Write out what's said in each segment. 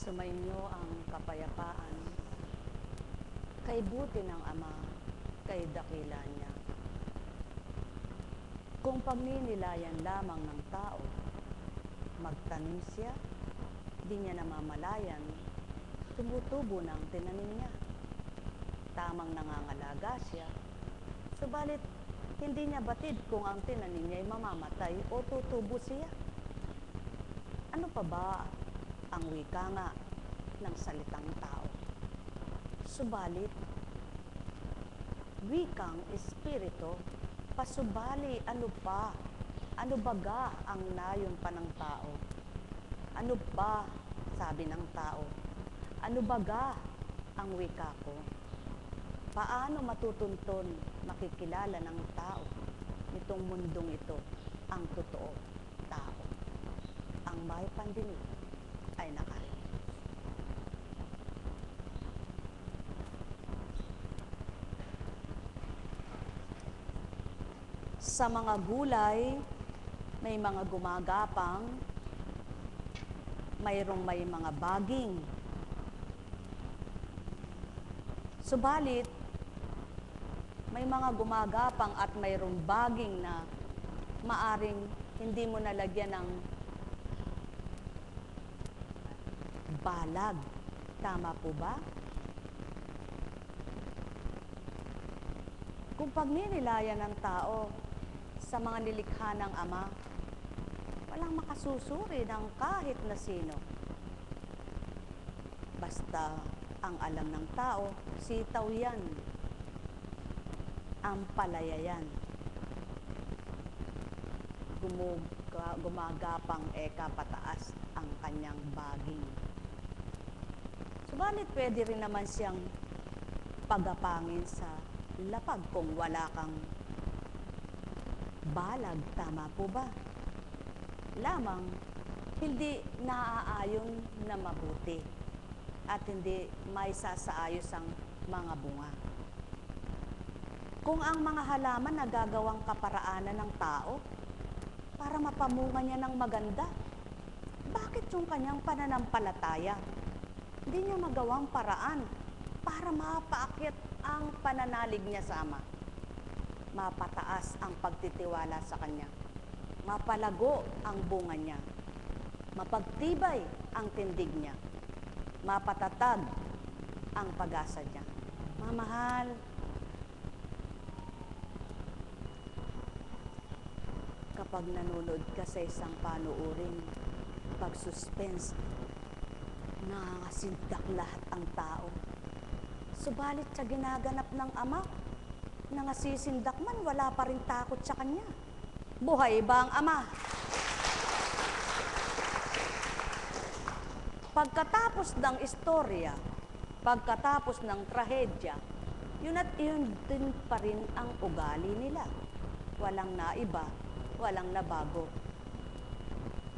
Sumainyo ang kapayapaan, kay buti ng Ama, kay dakila niya. Kung pagninilayan lamang ng tao, magtanim siya, di niya namamalayan, tumutubo ng tinanim niya. Tamang nangangalaga siya, subalit hindi niya batid kung ang tinanim niya ay mamamatay o tutubo siya. Ano pa ba ang wika nga ng salitang tao? Subalit, wikang espiritu, pasubali ano pa? Ano baga ang nayon pa ng tao? Ano ba, sabi ng tao? Ano baga ang wika ko? Paano matutunton, makikilala ng tao nitong mundong ito ang totoo tao? Ang may pandinig ay nakarinig. Sa mga gulay, may mga gumagapang, mayroong may mga baging. Subalit, may mga gumagapang at mayroong baging na maaring hindi mo nalagyan ng balag. Tama po ba? Kung pagninilayan ng tao sa mga nilikha ng Ama, walang makasusuri ng kahit na sino. Basta ang alam ng tao, sitaw yan, ang palaya yan. Gumagapang eka pataas ang kanyang baging. Subalit pwede rin naman siyang pagapangin sa lapag kung wala kang balag. Tama po ba? Lamang hindi naaayon na mabuti at hindi may sasaayos ang mga bunga. Kung ang mga halaman nagagawang kaparaanan ng tao para mapamunga niya ng maganda, bakit yung kanyang pananampalataya hindi niya magawang paraan para mapaakyat ang pananalig niya sa Ama? Mapataas ang pagtitiwala sa Kanya, mapalago ang bunga niya, mapagtibay ang tindig niya, mapatatag ang pag-asa niya. Mamahal, kapag nanonood ka sa isang panuuring pag-suspense, nangangasindak lahat ang tao. Subalit sa ginaganap ng Ama, nangasisindak man, wala pa rin takot sa Kanya. Buhay ba ang Ama? Pagkatapos ng istorya, pagkatapos ng trahedya, yun at yun din pa rin ang ugali nila. Walang naiba, walang nabago.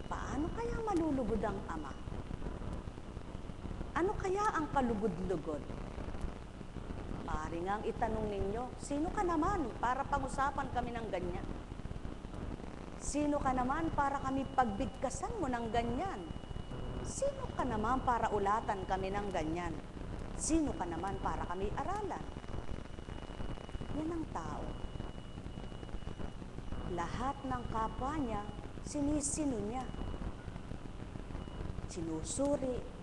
Paano kaya malulugod ang Ama? Ano kaya ang kalugod-lugod? Maaari ngang itanong ninyo, sino ka naman para pag-usapan kami ng ganyan? Sino ka naman para kami pagbigkasan mo ng ganyan? Sino ka naman para ulatan kami ng ganyan? Sino ka naman para kami aralan? Yan ang tao. Lahat ng kapwa niya, sinisino niya. Sinusuri.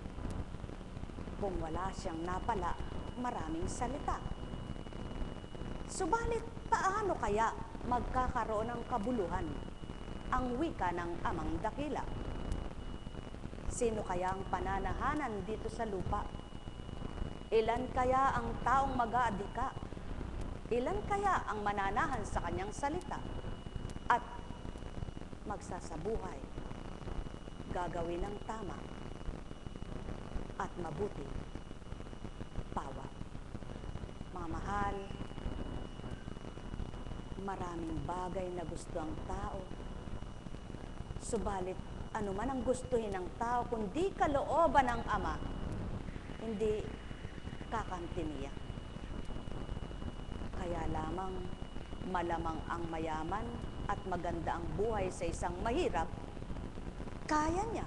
Kung wala siyang napala, maraming salita. Subalit, paano kaya magkakaroon ng kabuluhan ang wika ng Amang dakila? Sino kaya ang pananahanan dito sa lupa? Ilan kaya ang taong mag-aadika? Ilan kaya ang mananahan sa kanyang salita? At magsasabuhay, gagawin ng tama at mabuti pawa. Mga mahal, maraming bagay na gusto ang tao. Subalit, ano man ang gustuhin ng tao, kung di kalooban ng Ama, hindi kakamti niya. Kaya lamang malamang ang mayaman at maganda ang buhay sa isang mahirap, kaya niya.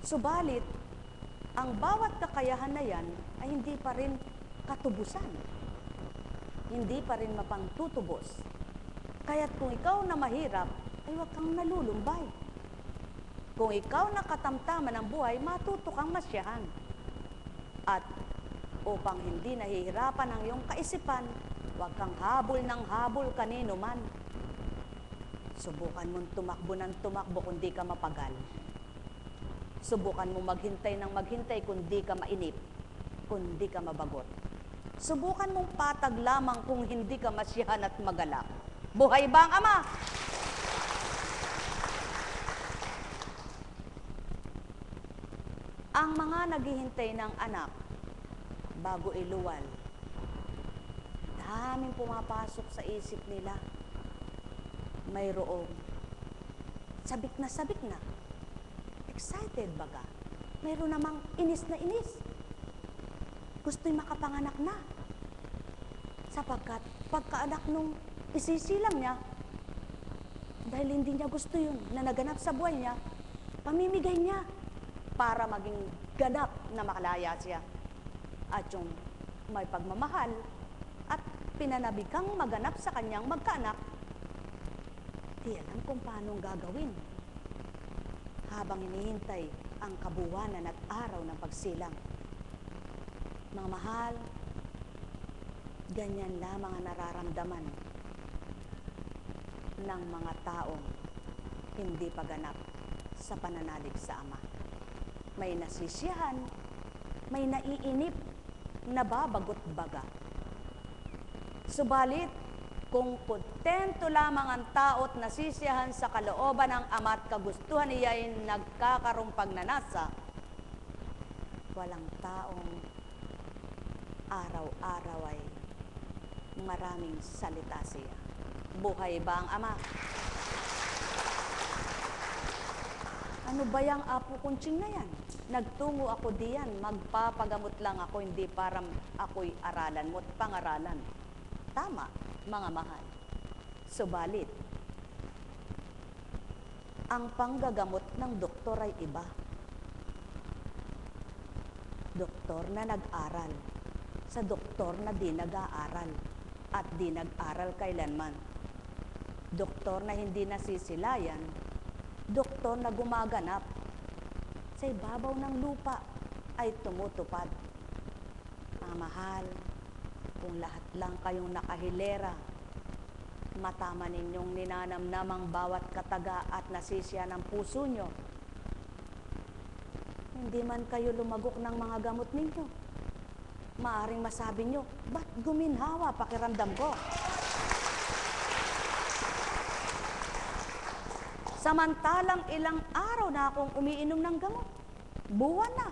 Subalit, ang bawat kakayahan na yan ay hindi pa rin katubusan. Hindi pa rin mapangtutubos. Kaya't kung ikaw na mahirap, ay huwag kang nalulumbay. Kung ikaw na katamtaman ng buhay, matuto kang masyahan. At upang hindi nahihirapan ang iyong kaisipan, huwag kang habol ng habol kanino man. Subukan mong tumakbo ng tumakbo kung di ka mapagal. Subukan mong maghintay ng maghintay kung di ka mainip, kung di ka mabagot. Subukan mong patag lamang kung hindi ka masyahan at magalak. Buhay ba ang Ama? Ang mga naghihintay ng anak bago iluwal, daming pumapasok sa isip nila. Mayroong sabik na. Excited baga. Mayroon namang inis na inis. Gusto'y makapanganak na. Sapagkat pagkaanak nung isisilang niya, dahil hindi niya gusto yun na naganap sa buhay niya, pamimigay niya para maging ganap na makalaya siya. At yung may pagmamahal at pinanabik kang maganap sa kanyang magkaanak, di alam kung paano gagawin habang hinihintay ang kabuwanan at araw ng pagsilang. Mga mahal, ganyan lamang ang nararamdaman ng mga taong hindi paganap sa pananalig sa Ama. May nasisiyahan, may naiinip, nababagot baga. Subalit, kung kontento lamang ang tao at nasisiyahan sa kalooban ng Ama at kagustuhan niya ay nagkakaroong pagnanasa, walang taong araw-araw ay maraming salita siya. Buhay ba ang Ama? Ano ba yung Apo Kunching na yan? Nagtungo ako diyan, magpapagamot lang ako, hindi para ako'y aralan mo't pangaralan. Tama, mga mahal. Subalit, ang panggagamot ng doktor ay iba. Doktor na nag-aral, sa doktor na di nag-aaral, at di nag-aral kailanman. Doktor na hindi nasisilayan, doktor na gumaganap, sa ibabaw ng lupa ay tumutupad. Mga mahal, kung lahat lang kayong nakahilera, matama ninyong ninanamnamang bawat kataga at nasisya ng puso nyo, hindi man kayo lumagok ng mga gamot ninyo, maaring masabi nyo, ba't guminhawa pakiramdam ko? Samantalang ilang araw na akong umiinom ng gamot, buwan na,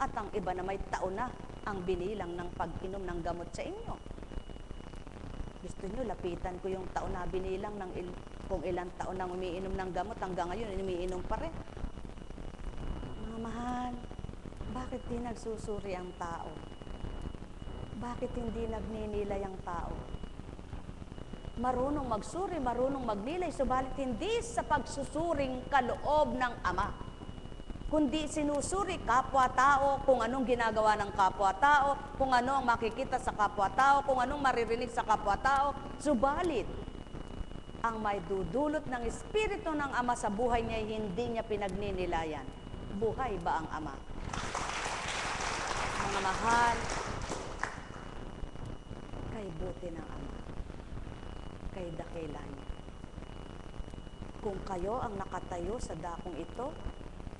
at ang iba na may taon na ang binilang ng pag-inom ng gamot sa inyo. Gusto nyo, lapitan ko yung taon na binilang ng kung ilang taon nang umiinom ng gamot, hanggang ngayon umiinom pa rin. Mga mahal, bakit di nagsusuri ang tao? Bakit hindi nagninilay ang tao? Marunong magsuri, marunong magnilay, subalit hindi sa pagsusuring kaloob ng Ama, kundi sinusuri kapwa-tao, kung anong ginagawa ng kapwa-tao, kung ano ang makikita sa kapwa-tao, kung anong maririnig sa kapwa-tao. Subalit, ang may dudulot ng Espiritu ng Ama sa buhay niya, hindi niya pinagninilayan. Buhay ba ang Ama? Mga mahal, kay buti ng Ama, kay dakila niya. Kung kayo ang nakatayo sa dakong ito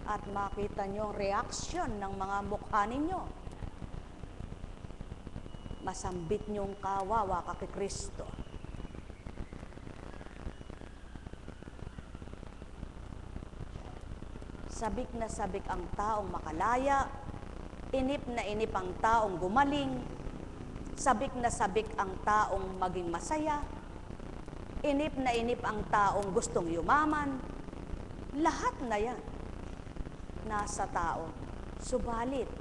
at makita niyo ang reaksyon ng mga mukha ninyo, masambit niyong kawawa ka kay Kristo. Sabik na sabik ang taong makalaya, inip na inip ang taong gumaling, sabik na sabik ang taong maging masaya, inip na inip ang taong gustong yumaman. Lahat na yan nasa tao. Subalit,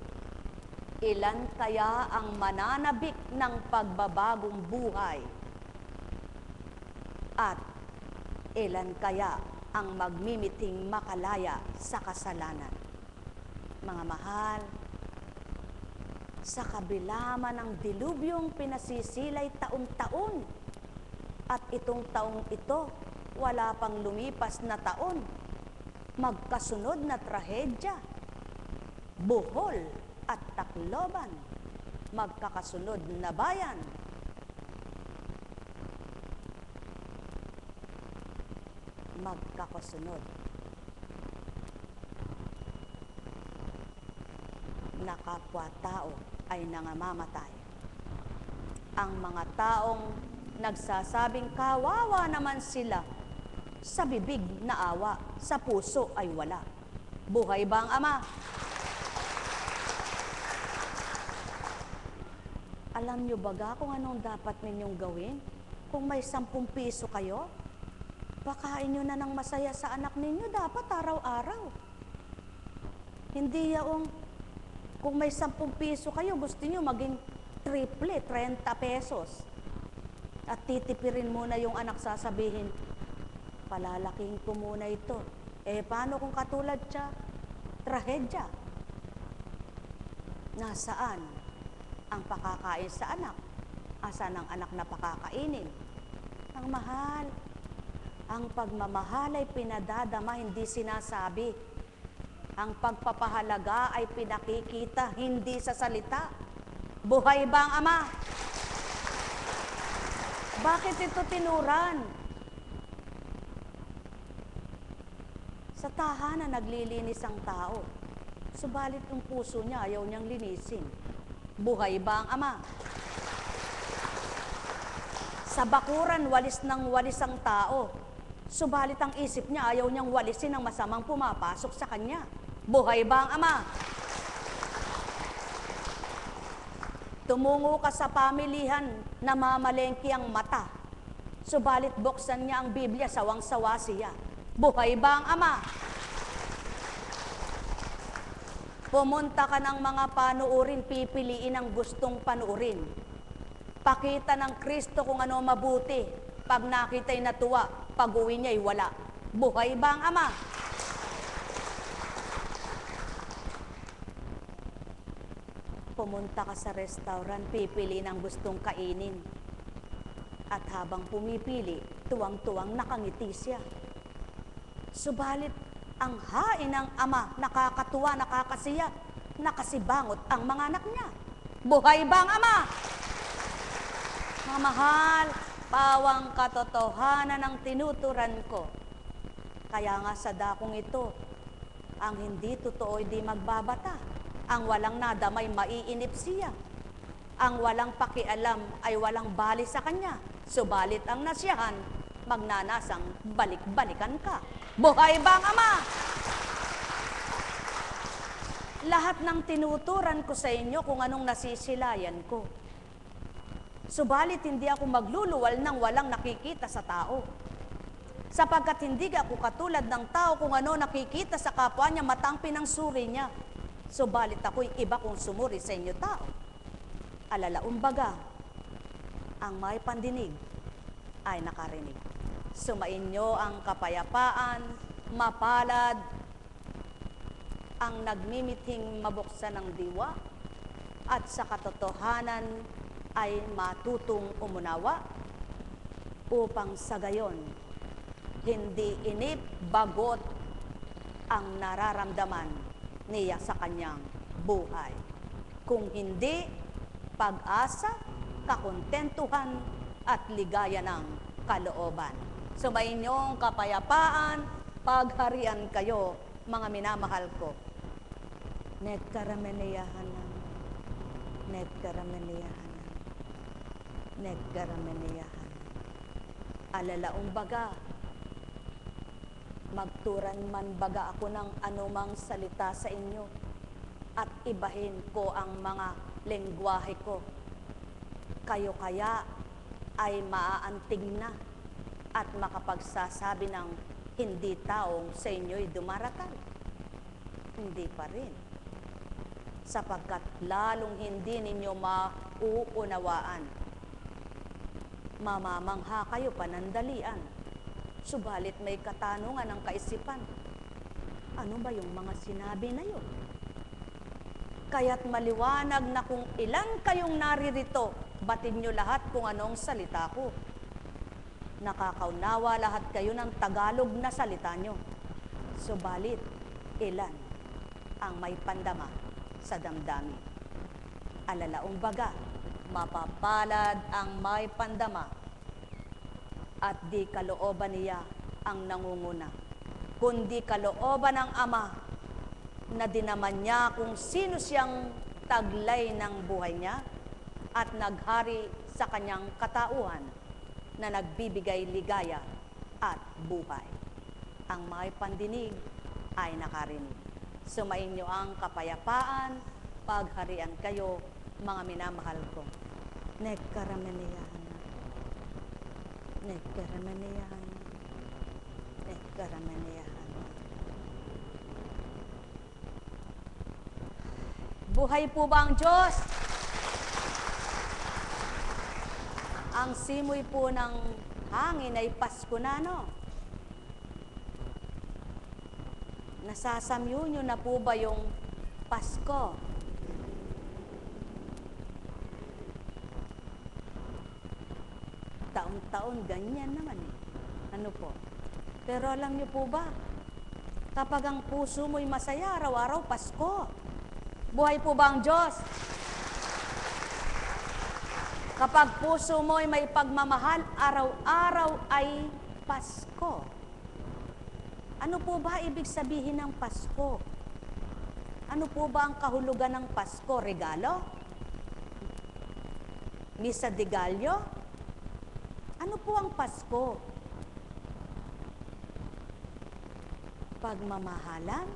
ilan kaya ang mananabik ng pagbabagong buhay? At ilan kaya ang magmimiting makalaya sa kasalanan? Mga mahal, sa kabila man ng dilubyong pinasisilay taon-taon, at itong taong ito, wala pang lumipas na taon, magkasunod na trahedya, Bohol at Tacloban, magkakasunod na bayan. Magkakasunod na kapwa-tao ay nangamamatay. Ang mga taong nagsasabing kawawa naman sila, sa bibig na awa, sa puso ay wala. Buhay ba ang Ama? Alam nyo baga kung anong dapat ninyong gawin? Kung may 10 piso kayo, pakain nyo na ng masaya sa anak ninyo, dapat araw-araw. Hindi yaong, kung may 10 piso kayo, gusto nyo maging triple, 30 pesos. At titipirin muna yung anak, sasabihin, palalaking ko muna ito. Paano kung katulad siya? Trahedya. Nasaan ang pakakain sa anak? Asan ang anak na pakakainin? Ang mahal. Ang pagmamahal ay pinadadama, hindi sinasabi. Ang pagpapahalaga ay pinakikita, hindi sa salita. Buhay ba ang Ama? Bakit ito tinuran? Sa tahanan naglilinis ang tao, subalit yung puso niya ayaw niyang linisin. Buhay ba ang Ama? Sa bakuran, walis ng walis ang tao, subalit ang isip niya ayaw niyang walisin ang masamang pumapasok sa kanya. Buhay ba ang Ama? Tumungo ka sa pamilihan, namamalengke ang mata, subalit buksan niya ang Biblia, sawang-sawa siya. Buhay ba ang Ama? Pumunta ka ng mga panuurin, pipiliin ang gustong panuurin. Pakita ng Kristo kung ano mabuti. Pag nakita'y natuwa, pag-uwi niya'y wala. Buhay ba ang Ama? Pumunta ka sa restaurant, pipiliin ang gustong kainin. At habang pumipili, tuwang-tuwang nakangiti siya. Subalit, ang hain ng Ama, nakakatuwa, nakakasiya, nakasibangot ang mga anak niya. Buhay ba ang Ama? Mga mahal, pawang katotohanan ang tinuturan ko. Kaya nga sa dakong ito, ang hindi totoo di magbabata. Ang walang nadamay maiinip siya. Ang walang pakialam ay walang bali sa kanya. Subalit ang nasiyahan, magnanasang balik-balikan ka. Buhay ba ang Ama? Lahat ng tinuturan ko sa inyo kung anong nasisilayan ko. Subalit hindi ako magluluwal ng walang nakikita sa tao. Sapagkat hindi ako katulad ng tao kung ano nakikita sa kapwa niya, matang pinangsuri niya. Subalit ako'y iba kung sumuri sa inyo tao. Alalaumbaga, ang may pandinig ay nakarinig. Sumainyo ang kapayapaan, mapalad, ang nagmimithing mabuksan ng diwa, at sa katotohanan ay matutong umunawa, upang sa gayon, hindi inip bagot ang nararamdaman niya sa kanyang buhay. Kung hindi, pag-asa, kakontentuhan, at ligaya ng kalooban. Sumainyong kapayapaan, pagharian kayo, mga minamahal ko. Nagkaramaniyahanan, nagkaramaniyahanan, nagkaramaniyahanan. Alalaong baga, magturan man baga ako ng anumang salita sa inyo, at ibahin ko ang mga lengguwahe ko. Kayo kaya ay maaantig na at makapagsasabi ng hindi taong sa inyo'y dumaratal? Hindi pa rin. Sapagkat lalong hindi ninyo mauunawaan. Mamamangha kayo panandalian. Subalit may katanungan ng kaisipan. Ano ba yung mga sinabi na yun? Kaya't maliwanag na kung ilan kayong naririto, batid nyo lahat kung anong salita ko. Nakakaunawa lahat kayo ng Tagalog na salita nyo. Subalit, ilan ang may pandama sa damdamin? Alalaong baga, mapapalad ang may pandama at di kalooban niya ang nangunguna, kundi kalooban ng Ama na dinaman niya kung sino siyang taglay ng buhay niya at naghari sa kanyang katauhan na nagbibigay ligaya at buhay. Ang may pandinig ay nakarinig. Sumainyo ang kapayapaan, pagharian kayo, mga minamahal ko. Nagkaramaniyahan. Nagkaramaniyahan. Nagkaramaniyahan. Buhay po ba ang Diyos? Ang simoy po ng hangin ay Pasko na, no? Nasasamyo nyo na po ba yung Pasko? Taon-taon ganyan naman eh. Ano po? Pero alam nyo po ba, kapag ang puso mo'y masaya, araw-araw Pasko. Buhay po ba ang Diyos? Kapag puso mo'y may pagmamahal, araw-araw ay Pasko. Ano po ba ibig sabihin ng Pasko? Ano po ba ang kahulugan ng Pasko? Regalo? Misa de Gallo? Ano po ang Pasko? Pagmamahalan?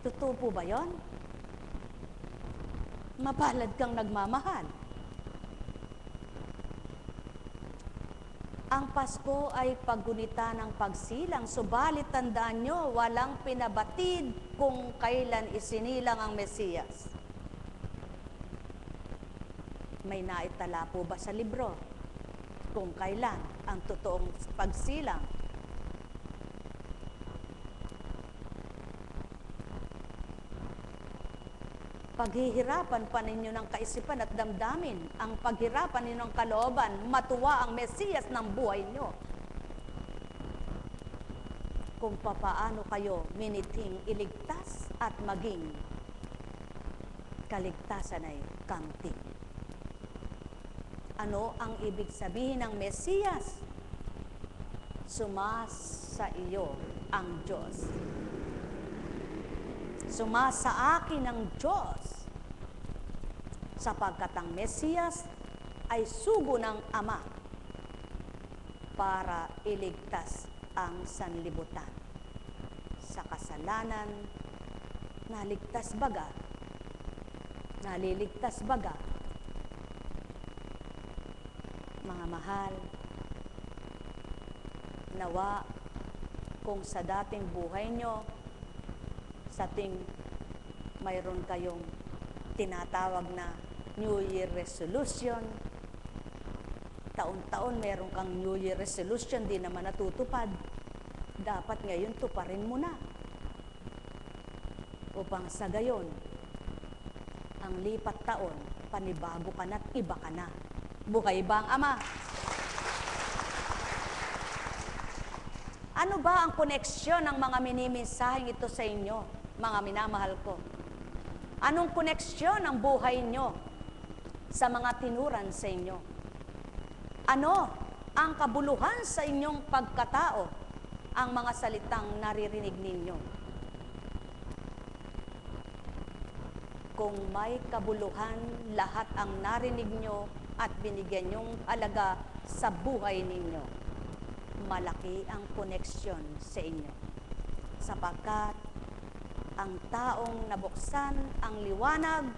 Totoo po ba yon? Mapalad kang nagmamahal. Ang Pasko ay paggunita ng pagsilang, subalit tandaan nyo, walang pinabatid kung kailan isinilang ang Mesiyas. May naitala po ba sa libro kung kailan ang totoong pagsilang? Paghihirapan pa ninyo ng kaisipan at damdamin, ang paghirapan ninyo ng kalooban, matuwa ang Mesiyas ng buhay nyo. Kung papaano kayo miniting iligtas at maging kaligtasan ay kamting. Ano ang ibig sabihin ng Mesiyas? Sumasa iyo ang Diyos. Sumasa akin ang Diyos, sapagkat ang Mesiyas ay sugo ng Ama para iligtas ang sanlibutan. Sa kasalanan, naligtas baga, naliligtas baga. Mga mahal, nawa kung sa dating buhay nyo, sa ting mayroon kayong tinatawag na New Year Resolution. Taon-taon meron kang New Year Resolution, di naman natutupad. Dapat ngayon tuparin mo na. Upang sa gayon, ang lipat taon, panibago ka na at iba ka na. Buhay ba ang Ama? Ano ba ang koneksyon ng mga minimisaheng ito sa inyo? Mga minamahal ko, anong koneksyon ng buhay nyo sa mga tinuran sa inyo? Ano ang kabuluhan sa inyong pagkatao, ang mga salitang naririnig ninyo? Kung may kabuluhan, lahat ang narinig nyo at binigyan nyong halaga sa buhay ninyo, malaki ang koneksyon sa inyo. Sapagkat ang taong nabuksan ang liwanag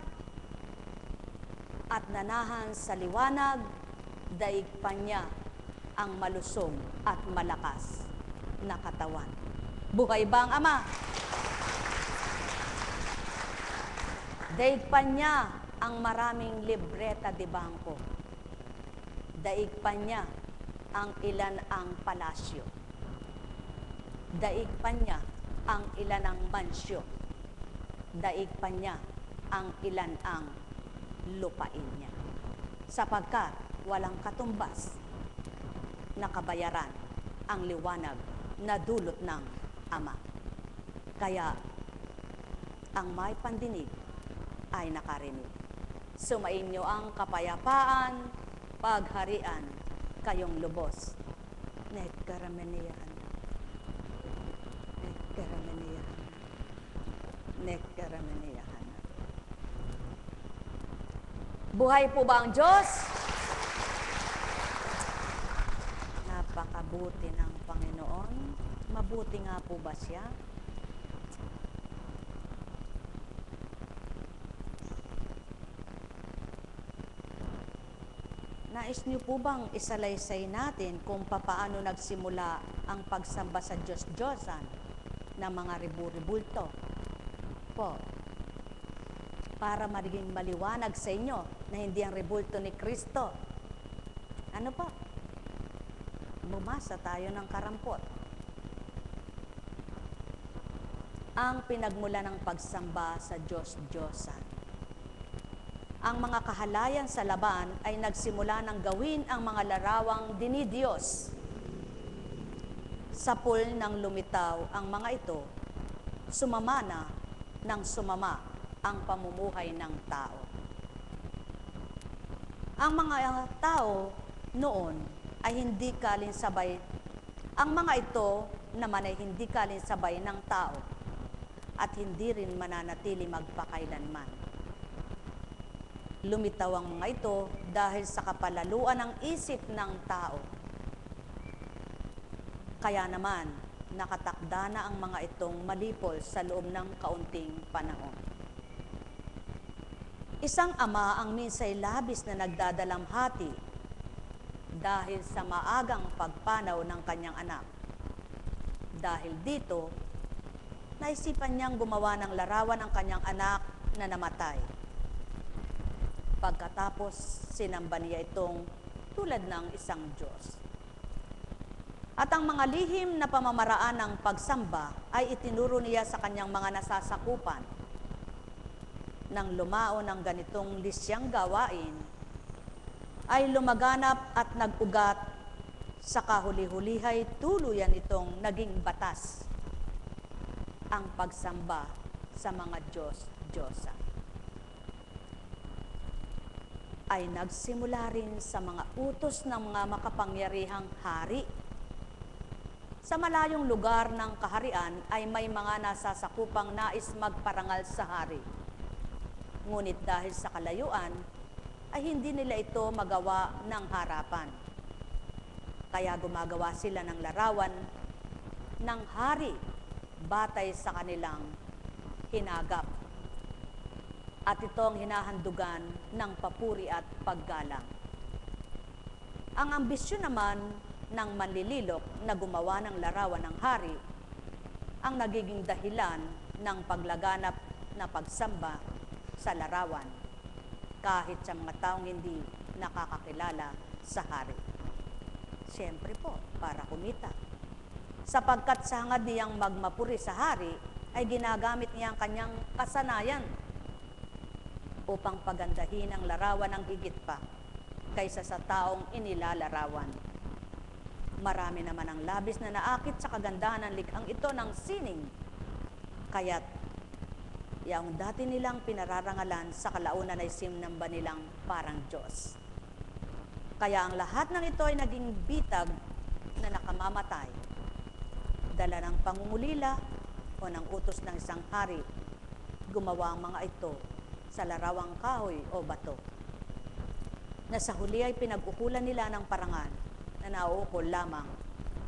at nanahan sa liwanag, daig pa niya ang malusog at malakas na katawan. Buhay ba ang Ama? Daig pa niya ang maraming libreta de bangko. Daig pa niya ang ilan ang palasyo. Daig pa niya ang ilan ang mansyo. daig pa niya ang ilan ang lupain niya. Sapagkat walang katumbas na kabayaran ang liwanag na dulot ng Ama. Kaya ang may pandinig ay nakarinig. Sumainyo ang kapayapaan, pagharian, kayong lubos. Nekkaramaniyahan. Nekkaramaniyahan. Nekkaramaniyahan. Buhay po ba ang Diyos? Napakabuti ng Panginoon. Mabuti nga po ba siya? Nais niyo po bang isalaysay natin kung papaano nagsimula ang pagsamba sa Diyos-Diyosan ng mga ribu-ribulto? Po, para maging maliwanag sa inyo na hindi ang ribulto ni Kristo. Ano po? Bumasa tayo ng karampot. Ang pinagmula ng pagsamba sa Diyos-Diyosan. Ang mga kahalayan sa laban ay nagsimula ng gawin ang mga larawang dinidiyos. Sa pool ng lumitaw ang mga ito, sumama na ng sumama ang pamumuhay ng tao. Ang mga tao noon ay hindi kalinsabay. Ang mga ito naman ay hindi kalinsabay ng tao at hindi rin mananatili magpakailanman. Lumitaw ang mga ito dahil sa kapalaluan ng isip ng tao. Kaya naman, nakatakda na ang mga itong malipol sa loob ng kaunting panahon. Isang ama ang minsay labis na nagdadalamhati dahil sa maagang pagpanaw ng kanyang anak. Dahil dito, naisipan niyang gumawa ng larawan ng kanyang anak na namatay. Pagkatapos, sinamba niya itong tulad ng isang Diyos. At ang mga lihim na pamamaraan ng pagsamba ay itinuro niya sa kanyang mga nasasakupan. Nang lumao ng ganitong lisyang gawain, ay lumaganap at nag-ugat sa kahuli-hulihay tuluyan itong naging batas ang pagsamba sa mga Diyos-Diyosa. Ay nagsimula rin sa mga utos ng mga makapangyarihang hari. Sa malayong lugar ng kaharian ay may mga nasasakupang nais magparangal sa hari. Ngunit dahil sa kalayuan, ay hindi nila ito magawa ng harapan. Kaya gumagawa sila ng larawan ng hari batay sa kanilang hinagap. At ito ang hinahandugan ng papuri at paggalang. Ang ambisyon naman ng manlililok na gumawa ng larawan ng hari ang nagiging dahilan ng paglaganap na pagsamba sa larawan kahit sa mga taong hindi nakakakilala sa hari. Siyempre po, para kumita. Sapagkat sa hangad niyang magmapuri sa hari, ay ginagamit niya ang kanyang kasanayan upang pagandahin ang larawan ng higit pa kaysa sa taong inilalarawan. Marami naman ang labis na naakit sa kagandahan ng likhang ito ng sining, kaya't yung dati nilang pinararangalan sa kalaunan ay sinamba nilang parang Diyos. Kaya ang lahat ng ito ay naging bitag na nakamamatay, dala ng pangungulila o ng utos ng isang hari, gumawa ang mga ito sa larawang kahoy o bato, na sa huli ay pinag-ukulan nila ng parangal na nauukol lamang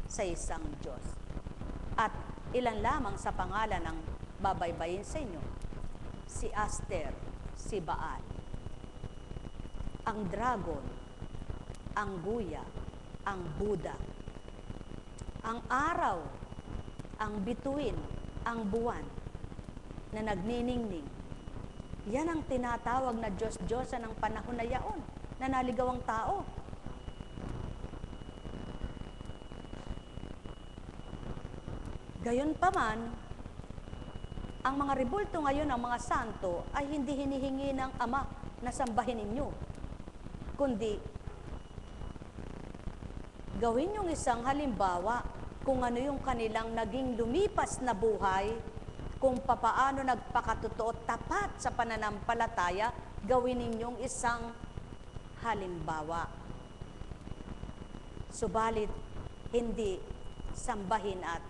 sa isang Diyos. At ilan lamang sa pangalan ng babaybayin sa inyo, si Aster, si Baal, ang dragon, ang guya, ang Buddha, ang araw, ang bituin, ang buwan, na nagniningning. Yan ang tinatawag na Diyos-Diyosa ng panahon na yaon, na naligaw ang tao. Gayon pa man, Ang mga rebulto ngayon ng mga santo ay hindi hinihingi ng Ama na sambahin ninyo, kundi gawin yung isang halimbawa kung ano yung kanilang naging lumipas na buhay, kung papaano nagpakatotoo tapat sa pananampalataya, gawin ninyong isang halimbawa. Subalit, hindi sambahin at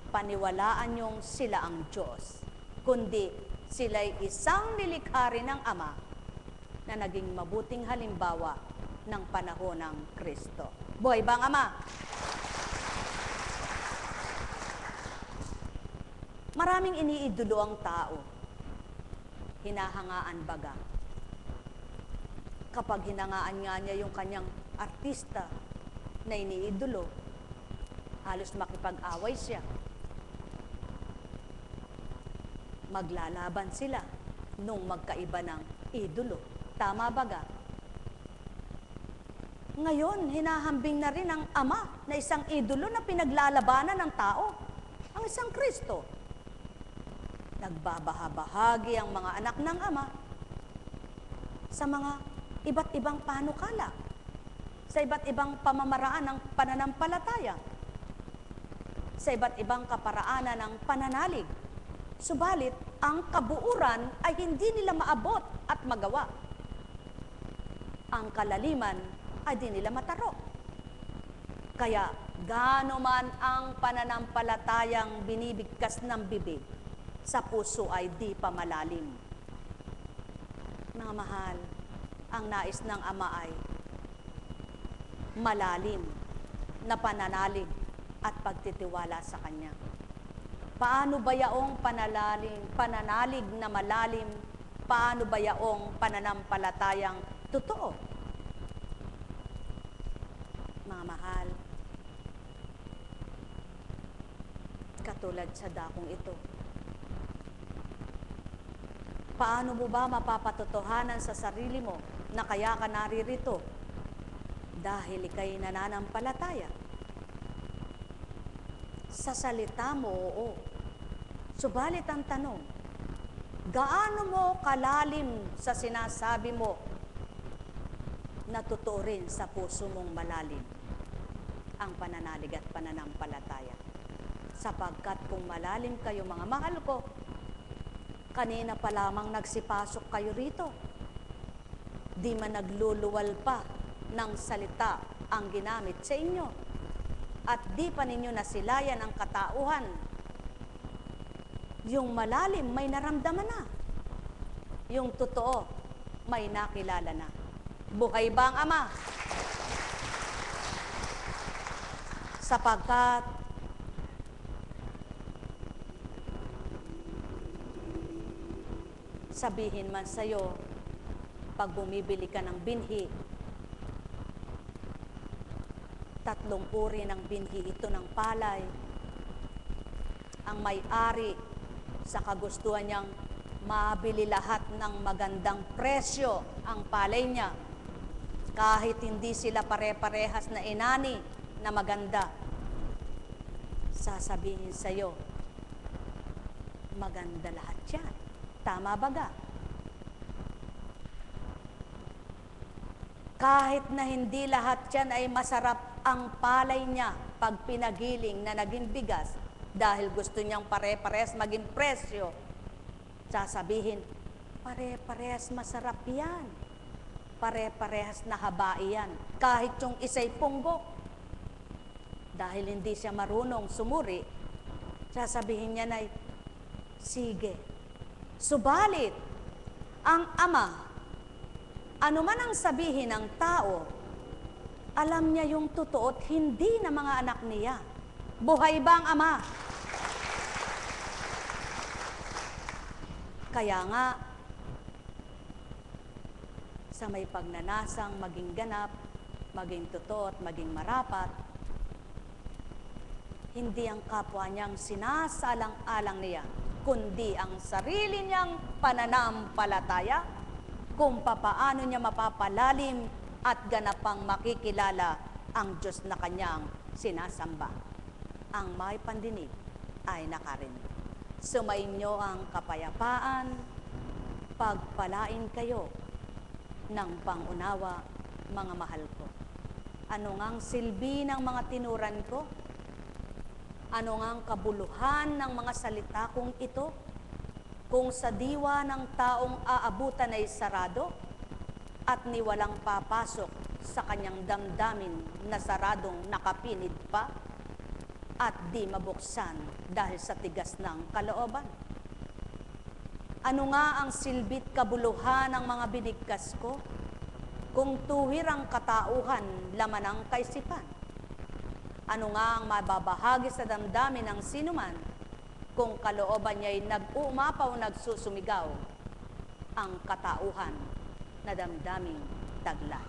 paniwalaan yung sila ang Diyos, kundi sila'y isang nilikha rin ng Ama na naging mabuting halimbawa ng panahon ng Kristo. Buhay ba ang Ama? Maraming iniidolo ang tao. Hinahangaan baga. Kapag hinangaan nga niya yung kanyang artista na iniidolo, halos makipag-away siya. Maglalaban sila nung magkaiba ng idolo. Tama baga? Ngayon, hinahambing na rin ang Ama na isang idolo na pinaglalabanan ng tao, ang isang Kristo. Nagbabahabahagi ang mga anak ng Ama sa mga iba't ibang panukala, sa iba't ibang pamamaraan ng pananampalataya, sa iba't ibang kaparaanan ng pananalig. Subalit, ang kabuuran ay hindi nila maabot at magawa. Ang kalaliman ay di nila mataro. Kaya, gaano man ang pananampalatayang binibigkas ng bibig, sa puso ay di pa malalim. Mga mahal, ang nais ng Ama ay malalim na pananalig at pagtitiwala sa Kanya. Paano ba yaong pananalig na malalim? Paano ba yaong pananampalatayang totoo? Mga mahal, katulad sa dakong ito, paano mo ba mapapatotohanan sa sarili mo na kaya ka naririto? Dahil ika'y nananampalataya. Sa salita mo, oo. Subalit ang tanong, gaano mo kalalim sa sinasabi mo na totoo rin sa puso mong malalim ang pananalig at pananampalataya? Sapagkat kung malalim kayo, mga mahal ko, kanina pa lamang nagsipasok kayo rito. Di man nagluluwal pa ng salita ang ginamit sa inyo. At di pa ninyo nasilayan ang katauhan. Yung malalim may naramdaman na. Yung totoo may nakilala na. Buhay ba ang Ama? Sapagkat sabihin man sa'yo, pag bumibili ka ng binhi, 3 uri ng binhi ito ng palay. Ang may-ari sa kagustuhan niyang mabili lahat ng magandang presyo ang palay niya, kahit hindi sila pare-parehas na inani na maganda, sasabihin sa'yo, maganda lahat yan. Tama baga? Kahit na hindi lahat yan ay masarap ang palay niya pag pinagiling na naging bigas dahil gusto niyang pare-parehas maging presyo, sasabihin, pare-parehas masarap yan. Pare-parehas na habai yan. Kahit yung isa'y punggok. Dahil hindi siya marunong sumuri, sasabihin niya na, sige. Subalit, ang Ama, ano man ang sabihin ng tao, alam niya yung totoo at hindi na mga anak niya. Buhay ba ang Ama? Kaya nga, sa may pagnanasang maging ganap, maging totoo at maging marapat, hindi ang kapwa niyang sinasalang-alang niya, kundi ang sarili niyang pananampalataya kung papaano niya mapapalalim at ganapang makikilala ang Diyos na kanyang sinasamba. Ang may pandinig ay nakarinig. Sumainyo ang kapayapaan, pagpalain kayo ng pangunawa, mga mahal ko. Ano ngang silbi ng mga tinuran ko? Ano ngang kabuluhan ng mga salita kong ito? Kung sa diwa ng taong aabutan ay sarado at niwalang papasok sa kanyang damdamin na saradong nakapinid pa at di mabuksan dahil sa tigas ng kalooban. Ano nga ang silbit kabuluhan ng mga binigkas ko? Kung tuwir ang katauhan, laman ng kaisipan. Ano nga ang mababahagi sa damdamin ng sinuman? Kung kalooban niya'y nag-uumapaw, nagsusumigaw, ang katauhan na damdaming taglay.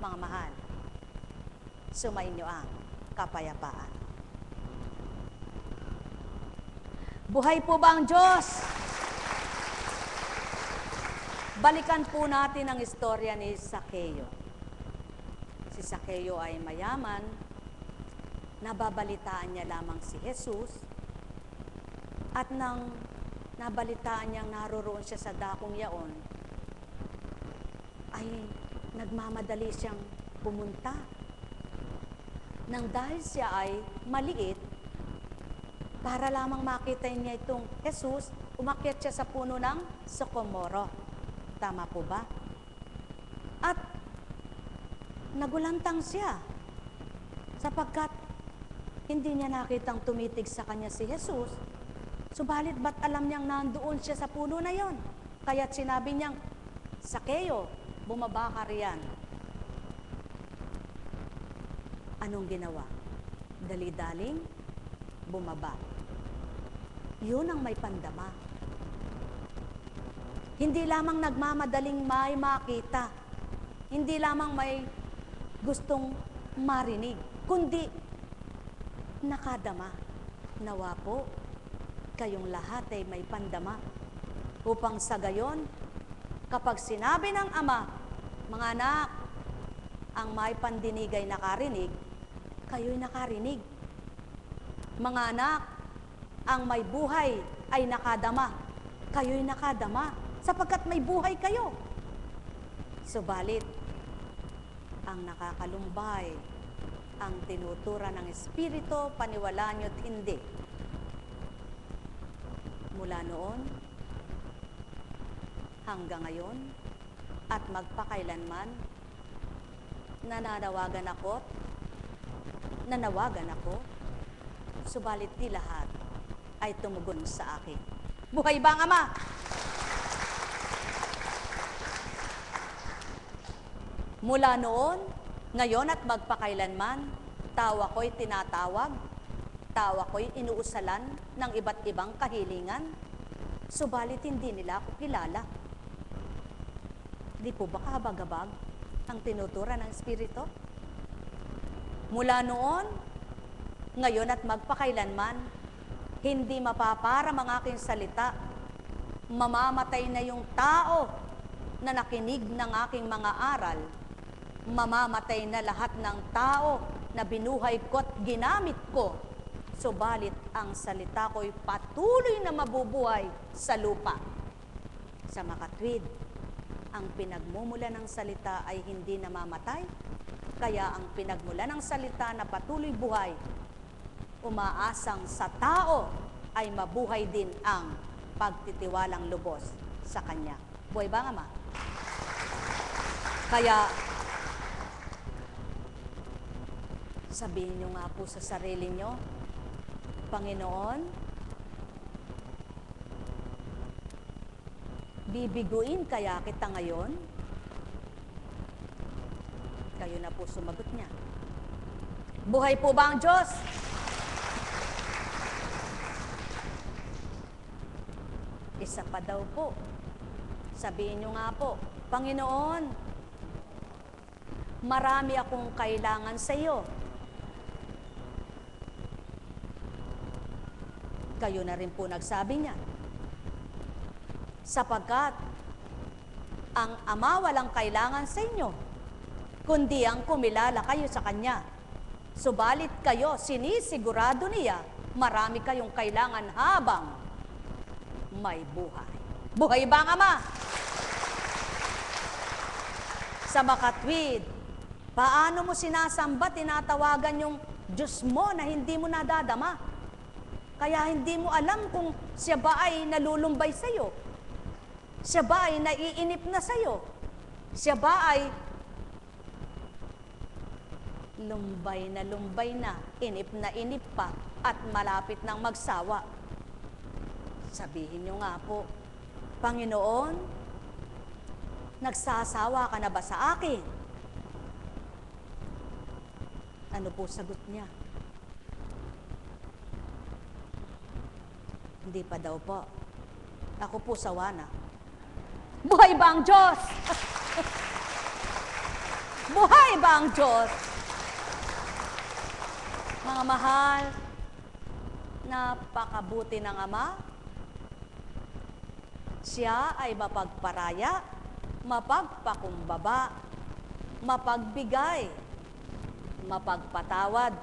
Mga mahal, sumainyo ang kapayapaan. Buhay po ba ang Diyos? Balikan po natin ang istorya ni Sakeo. Si Sakeo ay mayaman, nababalitaan niya lamang si Jesus, at nang nabalitaan niyang naroroon siya sa dakong yaon, ay nagmamadali siyang pumunta. Nang dahil siya ay maliit, para lamang makita niya itong Jesus, umakyat siya sa puno ng sycamore. Tama po ba? At nagulantang siya sapagkat hindi niya nakitang tumitig sa kanya si Jesus. Subalit ba't alam niyang nandoon siya sa puno na yon? Kaya't sinabi niyang, Sakeo, bumaba ka riyan. Anong ginawa? Dali-daling bumaba. Yun ang may pandama. Hindi lamang nagmamadaling may makita, hindi lamang may gustong marinig, kundi nakadama. Nawa po, kayong lahat ay may pandama. Upang sa gayon, kapag sinabi ng Ama, mga anak, ang may pandinig ay nakarinig, kayo'y nakarinig. Mga anak, ang may buhay ay nakadama, kayo'y nakadama, sapagkat may buhay kayo. Subalit, ang nakakalumbay, ang tinutura ng Espiritu, paniwalaan nyo't hindi. Mula noon, hanggang ngayon, at magpakailanman, nanawagan ako, subalit di lahat ay tumugon sa akin. Buhay ba ang Ama? Mula noon, ngayon at magpakailanman, tawa ko'y tinatawag, tawa ko'y inuusalan ng iba't ibang kahilingan, subalit hindi nila ako kilala. Di po ba kahabag-habag ang tinutura ng Espiritu? Mula noon, ngayon at magpakailanman, hindi mapaparam ang aking salita. Mamamatay na yung tao na nakinig ng aking mga aral. Mamamatay na lahat ng tao na binuhay ko't ginamit ko. Subalit ang salita ko'y patuloy na mabubuhay sa lupa. Sa makatwid, ang pinagmumula ng salita ay hindi namamatay, kaya ang pinagmula ng salita na patuloy buhay, umaasang sa tao ay mabuhay din ang pagtitiwalang lubos sa Kanya. Buhay ba, Ama? Kaya, sabihin nyo nga po sa sarili nyo, Panginoon, bibiguin kaya kita ngayon? Kayo na po sumagot niya. Buhay po ba ang Diyos? Isa pa daw po. Sabihin nyo nga po, Panginoon, marami akong kailangan sa iyo. Kayo na rin po nagsabi niya. Sapagkat ang Ama walang kailangan sa inyo, kundi ang kumilala kayo sa Kanya. Subalit kayo, sinisigurado niya, marami kayong kailangan habang may buhay. Buhay ba ang Ama? Sa makatwid, paano mo sinasamba, tinatawagan yung Diyos mo na hindi mo nadadama? Kaya hindi mo alam kung siya ba ay nalulumbay sa'yo? Siya ba ay naiinip na sa'yo? Siya ba ay lumbay na, inip pa, at malapit nang magsawa? Sabihin nyo nga po, Panginoon, nagsasawa ka na ba sa akin? Ano po sagot niya? Hindi pa daw po. Ako po sawa na. Buhay ba ang Diyos? Buhay ba ang Diyos? Mga mahal, napakabuti ng Ama. Siya ay mapagparaya, mapagpakumbaba, mapagbigay, mapagpatawad,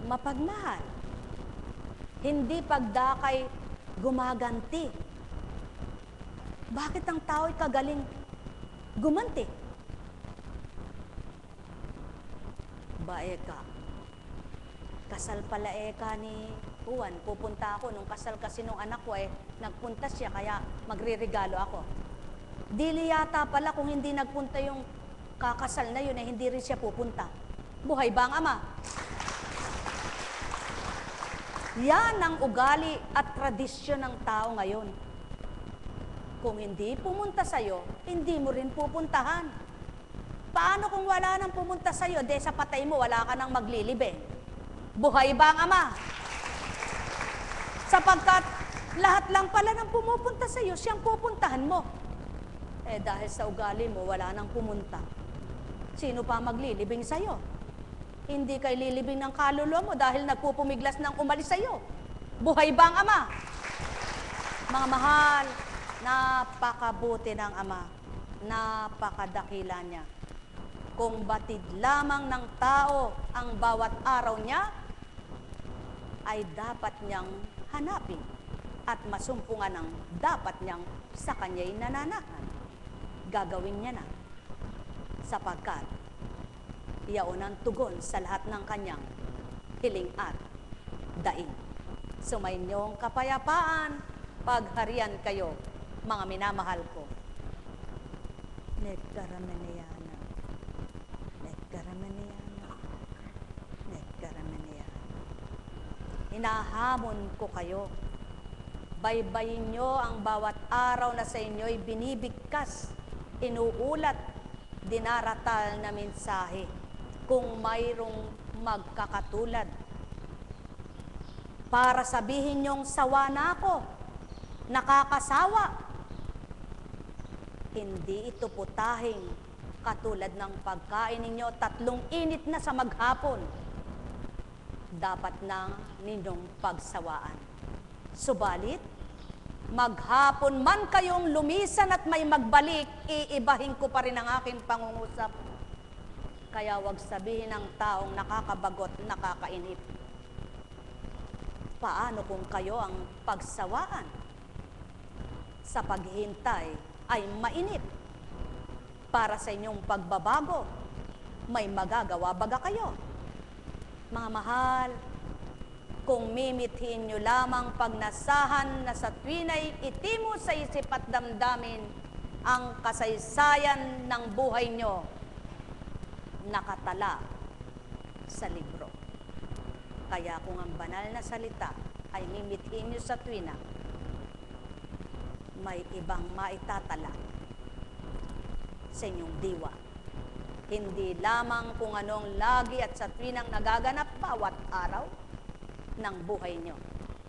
mapagmahal. Hindi pagdakay gumaganti. Bakit ang tao'y kagaling gumanti? Baeka, kasal pala eka ni Juan, pupunta ako. Nung kasal kasi nung anak ko nagpunta siya, kaya magre-regalo ako. Dili yata pala kung hindi nagpunta yung kakasal na yun, hindi rin siya pupunta. Buhay ba ang Ama? Yan ang ugali at tradisyon ng tao ngayon. Kung hindi pumunta sa'yo, hindi mo rin pupuntahan. Paano kung wala nang pumunta sa'yo, sa patay mo, wala ka nang maglilibing? Buhay ba ang Ama? Sapagkat lahat lang pala nang pumupunta sa'yo, siyang pupuntahan mo. Dahil sa ugali mo, wala nang pumunta. Sino pa maglilibing sa'yo? Hindi kay lilibing ng kaluluwa mo dahil nagpupumiglas ng umalis sa'yo. Buhay ba ang Ama? Mga mahal, napakabuti ng Ama. Napakadakila niya. Kung batid lamang ng tao ang bawat araw niya, ay dapat niyang hanapin at masumpungan ang dapat niyang sa kanya'y nananahan. Gagawin niya na sapagkat iyaon ang tugon sa lahat ng kanyang hiling at daing. Sumayinyong kapayapaan, pagharian kayo, mga minamahal ko. Nagkaramanayana, nagkaramanayana, nagkaramanayana. Hinahamon ko kayo. Baybayin nyo ang bawat araw na sa inyo'y binibigkas, inuulat, dinaratal na mensahe. Kung mayroong magkakatulad, para sabihin niyong sawa na ako, nakakasawa. Hindi ito putahing katulad ng pagkain ninyo 3 init na sa maghapon. Dapat na ninyong pagsawaan. Subalit, maghapon man kayong lumisan at may magbalik, iibahin ko pa rin ang aking pangungusap. Kaya wag sabihin ng taong nakakabagot, nakakainip. Paano kung kayo ang pagsawaan? Sa paghihintay ay mainip. Para sa inyong pagbabago, may magagawa baga kayo? Mga mahal, kung mimithin nyo lamang pagnasahan na sa tuwina'y itimo sa isip at damdamin ang kasaysayan ng buhay nyo, nakatala sa libro. Kaya kung ang banal na salita ay mimithin nyo sa tuwina, may ibang maitatala sa inyong diwa. Hindi lamang kung anong lagi at sa tuwinang nagaganap bawat araw ng buhay nyo,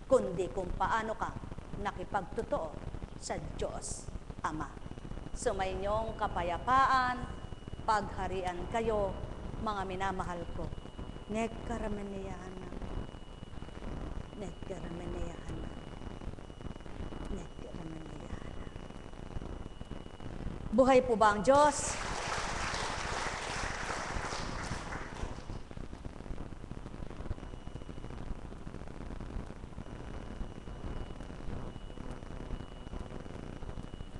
kundi kung paano ka nakipagtotoo sa Diyos Ama. Sumayinyong kapayapaan, pagharian kayo, mga minamahal ko. Nagkaramanayana, nagkaramanayana, nagkaramanayana. Buhay po ba ang Diyos?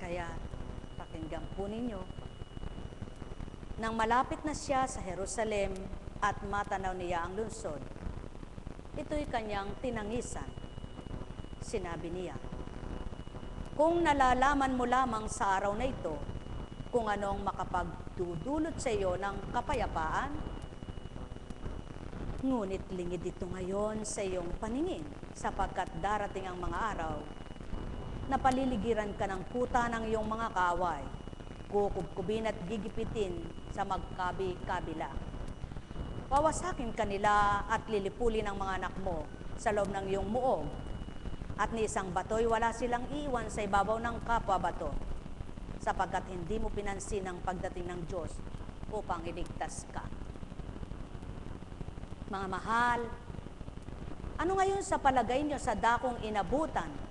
Kaya pakinggan po ninyo. Nang malapit na siya sa Jerusalem at matanaw niya ang lungsod, ito'y kanyang tinangisan. Sinabi niya, kung nalalaman mo lamang sa araw na ito kung anong makapagdudulot sa iyo ng kapayapaan, ngunit lingid ito ngayon sa iyong paningin, sapagkat darating ang mga araw na paliligiran ka ng kuta ng iyong mga kaaway, kukubkubin at gigipitin sa magkabi-kabila. Wawasakin kanila at lilipulin ang mga anak mo sa loob ng iyong muog, at ni isang bato'y wala silang iwan sa ibabaw ng kapwa bato, sapagkat hindi mo pinansin ang pagdating ng Diyos upang iligtas ka. Mga mahal, ano ngayon sa palagay niyo sa dakong inabutan?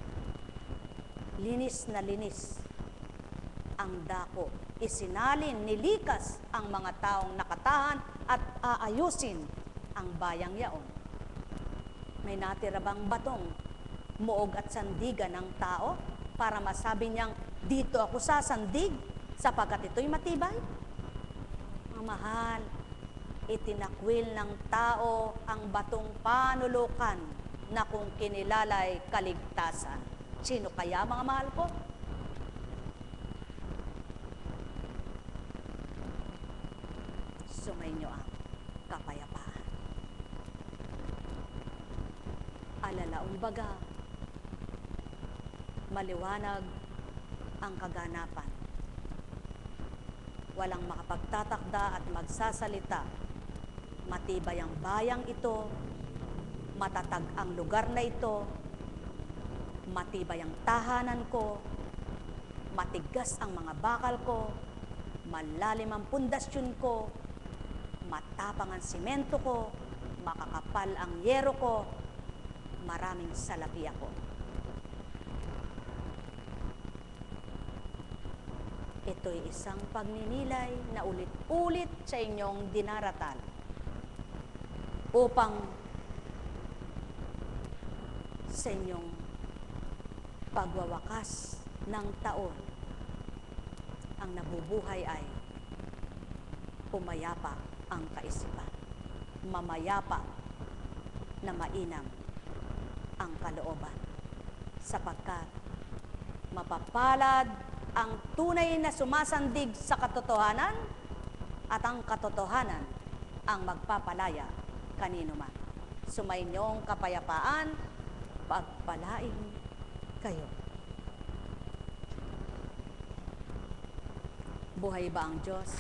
Linis na linis ang dako. Isinalin, nilikas ang mga taong nakatahan at aayusin ang bayang yaon. May natira bang batong muog at sandigan ng tao para masabi niyang, dito ako sasandig sapagkat ito'y matibay? Mga mahal, itinakwil ng tao ang batong panulukan na kung kinilalay kaligtasan. Sino kaya, mga mahal ko? Sumainyo ang kapayapaan. Alalaon baga, maliwanag ang kaganapan. Walang makapagtatakda at magsasalita. Matibay ang bayang ito, matatag ang lugar na ito, matibay ang tahanan ko, matigas ang mga bakal ko, malalim ang pundasyon ko, matapang ang simento ko, makakapal ang yero ko, maraming salapi ako. Ito'y isang pagninilay na ulit-ulit sa inyong dinaratal upang sa inyong pagwawakas ng taon, ang nabubuhay ay pumayapa ang kaisipan, mamayapa na mainam ang kalooban, sapagkat mapapalad ang tunay na sumasandig sa katotohanan at ang katotohanan ang magpapalaya kanino man. Sumainyong kapayapaan, pagpalain kayo. Buhay ba ang Diyos?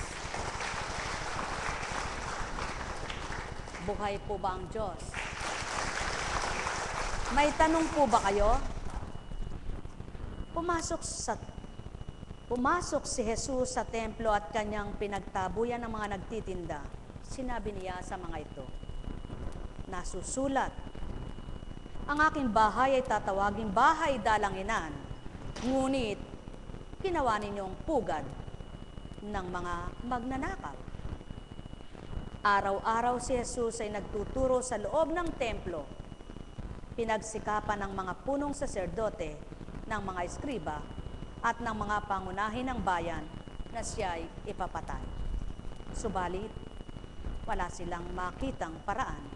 Buhay po ba ang Diyos? May tanong po ba kayo? Pumasok si Jesus sa templo at kanyang pinagtabuyan ng mga nagtitinda. Sinabi niya sa mga ito, nasusulat, ang aking bahay ay tatawaging bahay dalanginan, ngunit ginawa ninyong pugad ng mga magnanakaw. Araw-araw si Jesus ay nagtuturo sa loob ng templo. Pinagsikapan ng mga punong saserdote, ng mga eskriba, at ng mga pangunahin ng bayan na siya'y ipapatay. Subalit, wala silang makitang paraan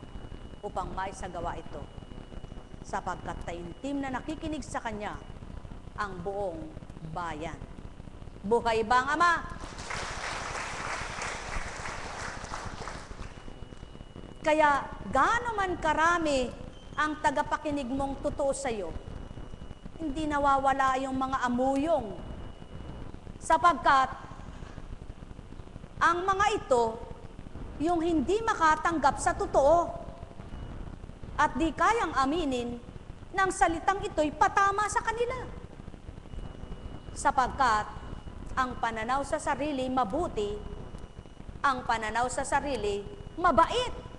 upang maisagawa ito, sapagkat taimtim na nakikinig sa kanya ang buong bayan. Buhay ba ang Ama? Kaya gaano man karami ang tagapakinig mong totoo sa iyo, hindi nawawala yung mga amuyong, sapagkat ang mga ito yung hindi makatanggap sa totoo at di kayang aminin ng salitang ito'y patama sa kanila, sapagkat ang pananaw sa sarili mabuti, ang pananaw sa sarili mabait.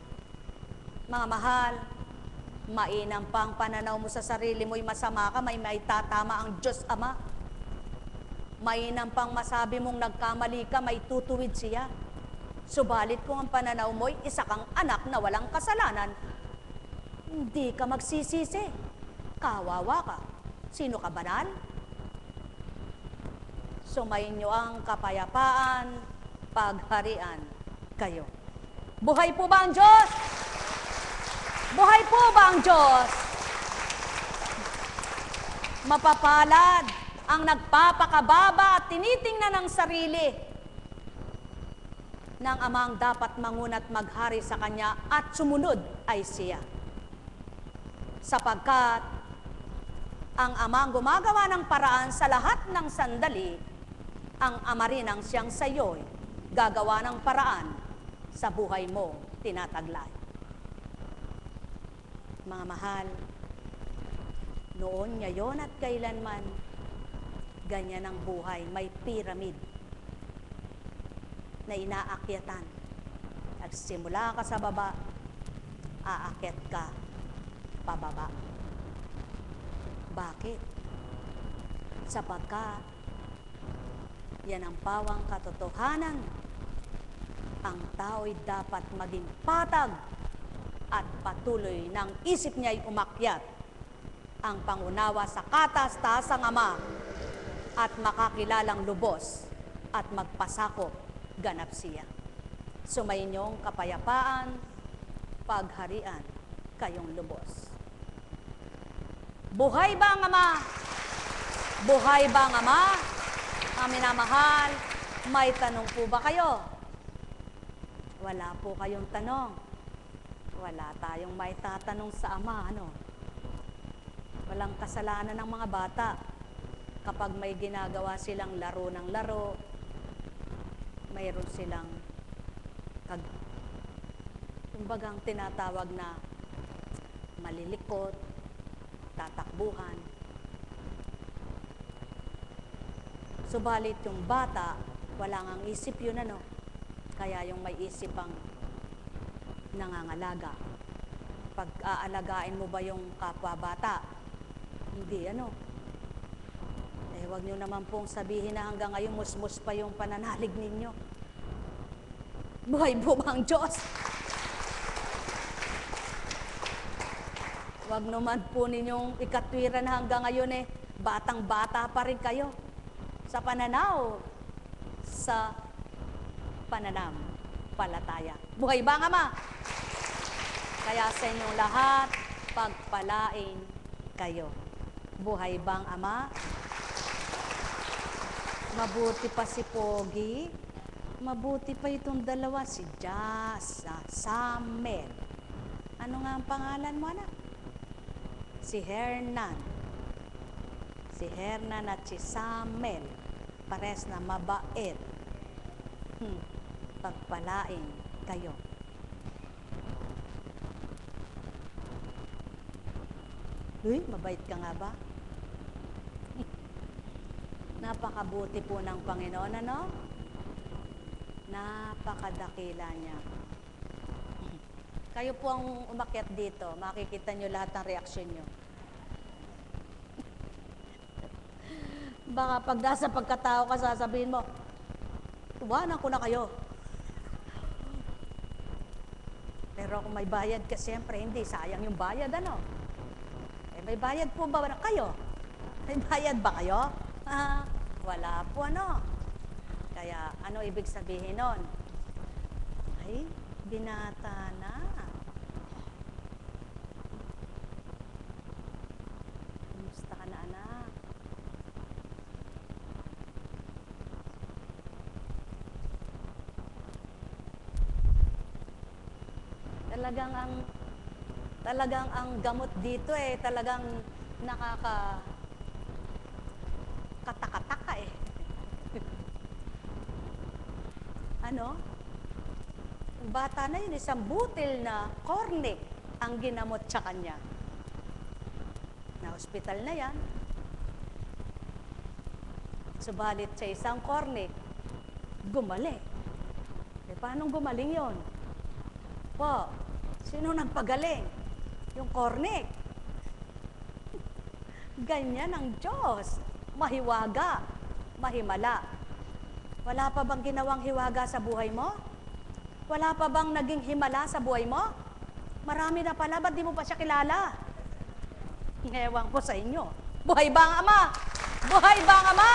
Mga mahal, mainam pa ang pananaw mo sa sarili mo'y masama ka, may tatama ang Diyos Ama. Mainam pang masabi mong nagkamali ka, may tutuwid siya. Subalit kung ang pananaw mo'y isa kang anak na walang kasalanan, hindi ka magsisisi. Kawawa ka. Sino ka, banal? Sumainyo ang kapayapaan, pagharian kayo. Buhay po ba ang Diyos? Buhay po ba ang Diyos? Mapapalad ang nagpapakababa at tinitingnan ng sarili ng amang dapat manguna't maghari sa kanya at sumunod ay siya. Sapagkat ang amang gumagawa ng paraan sa lahat ng sandali, ang ama rin ang siyang sayo'y gagawa ng paraan sa buhay mo tinataglay. Mga mahal, noon, ngayon at kailanman, ganyan ang buhay, may pyramid na inaakyatan. Nagsimula ka sa baba, aakyat ka pababa. Bakit? Sapagkat yan ang pawang katotohanan. Ang tao'y dapat maging patag at patuloy ng isip niya'y umakyat ang pangunawa sa katas-taasang Ama at makakilalang lubos at magpasakop ganap siya. Sumainyong kapayapaan, pagharian kayong lubos. Buhay ba ang Ama? Buhay ba ang Ama? Ang minamahal, may tanong po ba kayo? Wala po kayong tanong. Wala tayong may tatanong sa Ama, ano? Walang kasalanan ng mga bata kapag may ginagawa silang laro ng laro, mayroon silang kumbagang tinatawag na malilikot, tatakbuhan. Subalit yung bata, wala ngang isip yun, ano? Kaya yung may isip ang nangangalaga. Pag aalagaan mo ba yung kapwa bata? Hindi, ano? Eh, wag nyo naman pong sabihin na hanggang ngayon musmus pa yung pananalig ninyo. Buhay po ba ang Diyos? Wag naman po ninyong ikatwiran hanggang ngayon batang-bata pa rin kayo sa pananaw, sa pananampalataya. Buhay ba ang Ama? Kaya sa inyong lahat, pagpalain kayo. Buhay bang Ama? Mabuti pa si Pogi. Mabuti pa itong dalawa, si Jas, Samuel. Ano nga ang pangalan mo, anak? Si Hernan. Si Hernan at si Samuel. Pares na mabait. Pagpalain kayo. Uy, mabait ka nga ba? Napakabuti po ng Panginoon, ano? Napakadakila niya. Kayo po ang umakyat dito, makikita nyo lahat ng reaksyon nyo. Baka pag nasa pagkatao ka, sasabihin mo, tuwanan ko na kayo. Pero kung may bayad ka, siyempre hindi, sayang yung bayad, ano? May bayad po ba kayo? May bayad ba kayo? Wala po, ano? Kaya, ano ibig sabihin nun? Ay, binata na. Kumusta ka na, anak? Talagang ang gamot dito talagang kataka-taka Ano? Ang bata na yun, isang butil na cornic ang ginamot sa kanya. Na-hospital na yan. Subalit sa isang cornic, gumaling. Paano gumaling yon? Po, sino nagpagaling? Yung cornic. Ganyan ang Diyos. Mahiwaga, mahimala. Wala pa bang ginawang hiwaga sa buhay mo? Wala pa bang naging himala sa buhay mo? Marami na pala, ba't di mo pa siya kilala? Ewan ko sa inyo. Buhay ba ang Ama? Buhay ba ang Ama?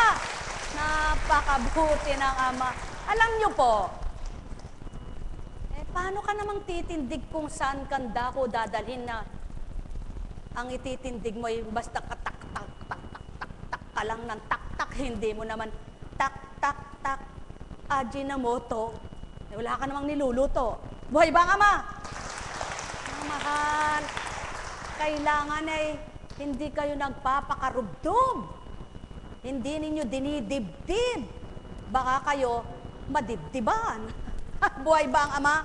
Napakabuti ng Ama. Alam niyo po, paano ka namang titindig kung saan kanda ko dadalhin na ang ititindig mo ay basta katak-tak-tak-tak-tak ka lang ng tak-tak, hindi mo naman tak-tak-tak Ajinomoto. Wala ka namang niluluto. Buhay ba ang Ama? Ang mahal, kailangan hindi kayo nagpapakarubdob. Hindi ninyo dinidibdib. Baka kayo madibdiban. Buhay ba ang Ama?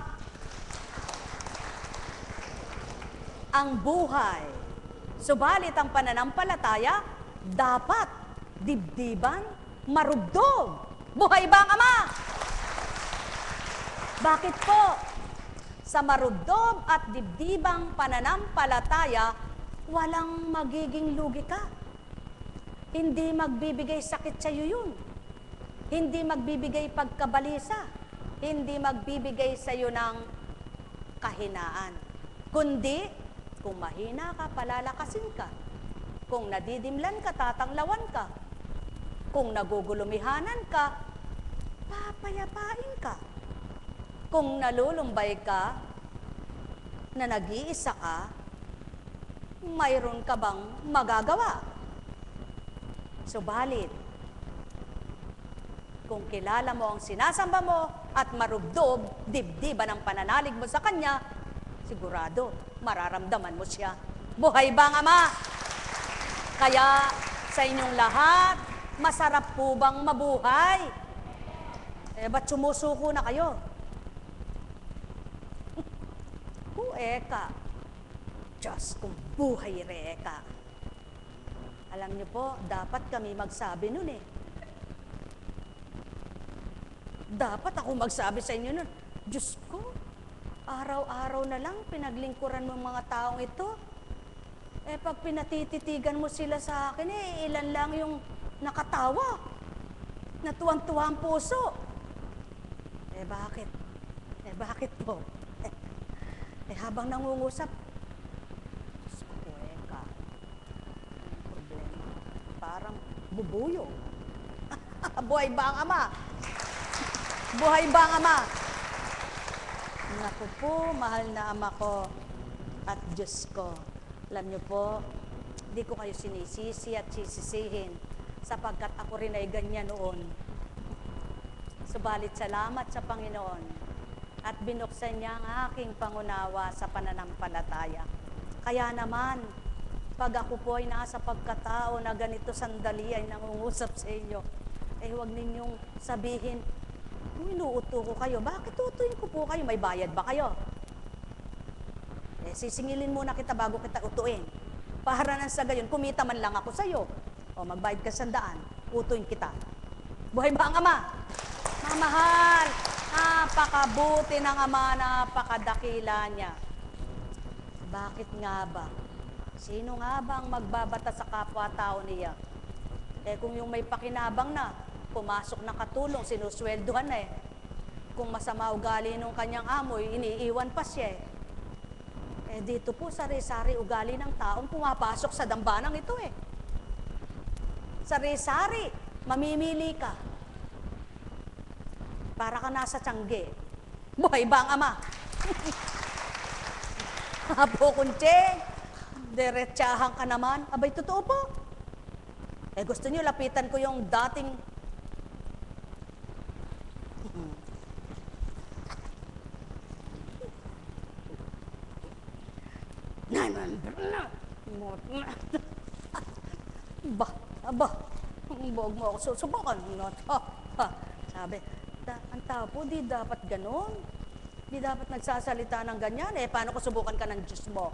Ang buhay. Subalit ang pananampalataya, dapat dibdiban, marubdob. Buhay ba ang Ama? Bakit po? Sa marubdob at dibdibang pananampalataya, walang magiging lugi ka. Hindi magbibigay sakit sa iyo yun. Hindi magbibigay pagkabalisa. Hindi magbibigay sa iyo ng kahinaan. Kundi, kung mahina ka, palalakasin ka. Kung nadidimlan ka, tatanglawan ka. Kung nagugulumihanan ka, papayapain ka. Kung nalulumbay ka, na nag-iisa ka, mayroon ka bang magagawa? Subalit, kung kilala mo ang sinasamba mo at marubdob, dibdiban ang pananalig mo sa Kanya, sigurado, mararamdaman mo siya. Buhay ba ang Ama? Kaya sa inyong lahat, masarap po bang mabuhay? Ba't sumusuko na kayo? Eka, Diyos kong buhay reka. Alam niyo po, dapat kami magsabi nun Dapat ako magsabi sa inyo nun, Diyos ko, araw-araw na lang pinaglingkuran mo mga taong ito. Pag pinatititigan mo sila sa akin, ilan lang yung nakatawa, natuwang-tuwa ang puso. Bakit? Bakit po? Habang nangungusap, Diyos ko, eka, problema. Parang bubuyo. Buhay ba ang Ama? Buhay ba ang Ama? Naku po, mahal na Ama ko at Diyos ko. Alam niyo po, di ko kayo sinisisi at sisisihin sapagkat ako rin ay ganyan noon. Subalit salamat sa Panginoon at binuksan niya ang aking pangunawa sa pananampalataya. Kaya naman, pag ako po ay nasa pagkatao na ganito sandali ay nangungusap sa inyo, huwag ninyong sabihin, inuuto ko kayo. Bakit utuin ko po kayo? May bayad ba kayo? Sisingilin muna kita bago kita utuin. Para nang sa gayon, kumita man lang ako sa iyo. O magbayad ka 100, utuin kita. Buhay ba ang Ama? Mamahal, napakabuti ng Ama, napakadakila niya. Bakit nga ba? Sino nga ba ang magbabata sa kapwa-tao niya? Kung yung may pakinabang na, pumasok na katulong, sinusweldohan na Kung masama ugali nung kanyang amoy, iniiwan pa siya dito po, sari-sari ugali ng taong pumapasok sa dambanang ito Sari-sari, mamimili ka. Para ka nasa tiyangge. Buhay ba ang Ama? Apo kunche, diretsahan ka naman. Abay, totoo po. Gusto niyo lapitan ko yung dating Aba, huwag mo ako susubukan. Sabi, ang tao po, di dapat ganon. Di dapat nagsasalita ng ganyan. Paano ko subukan ka ng Diyos mo?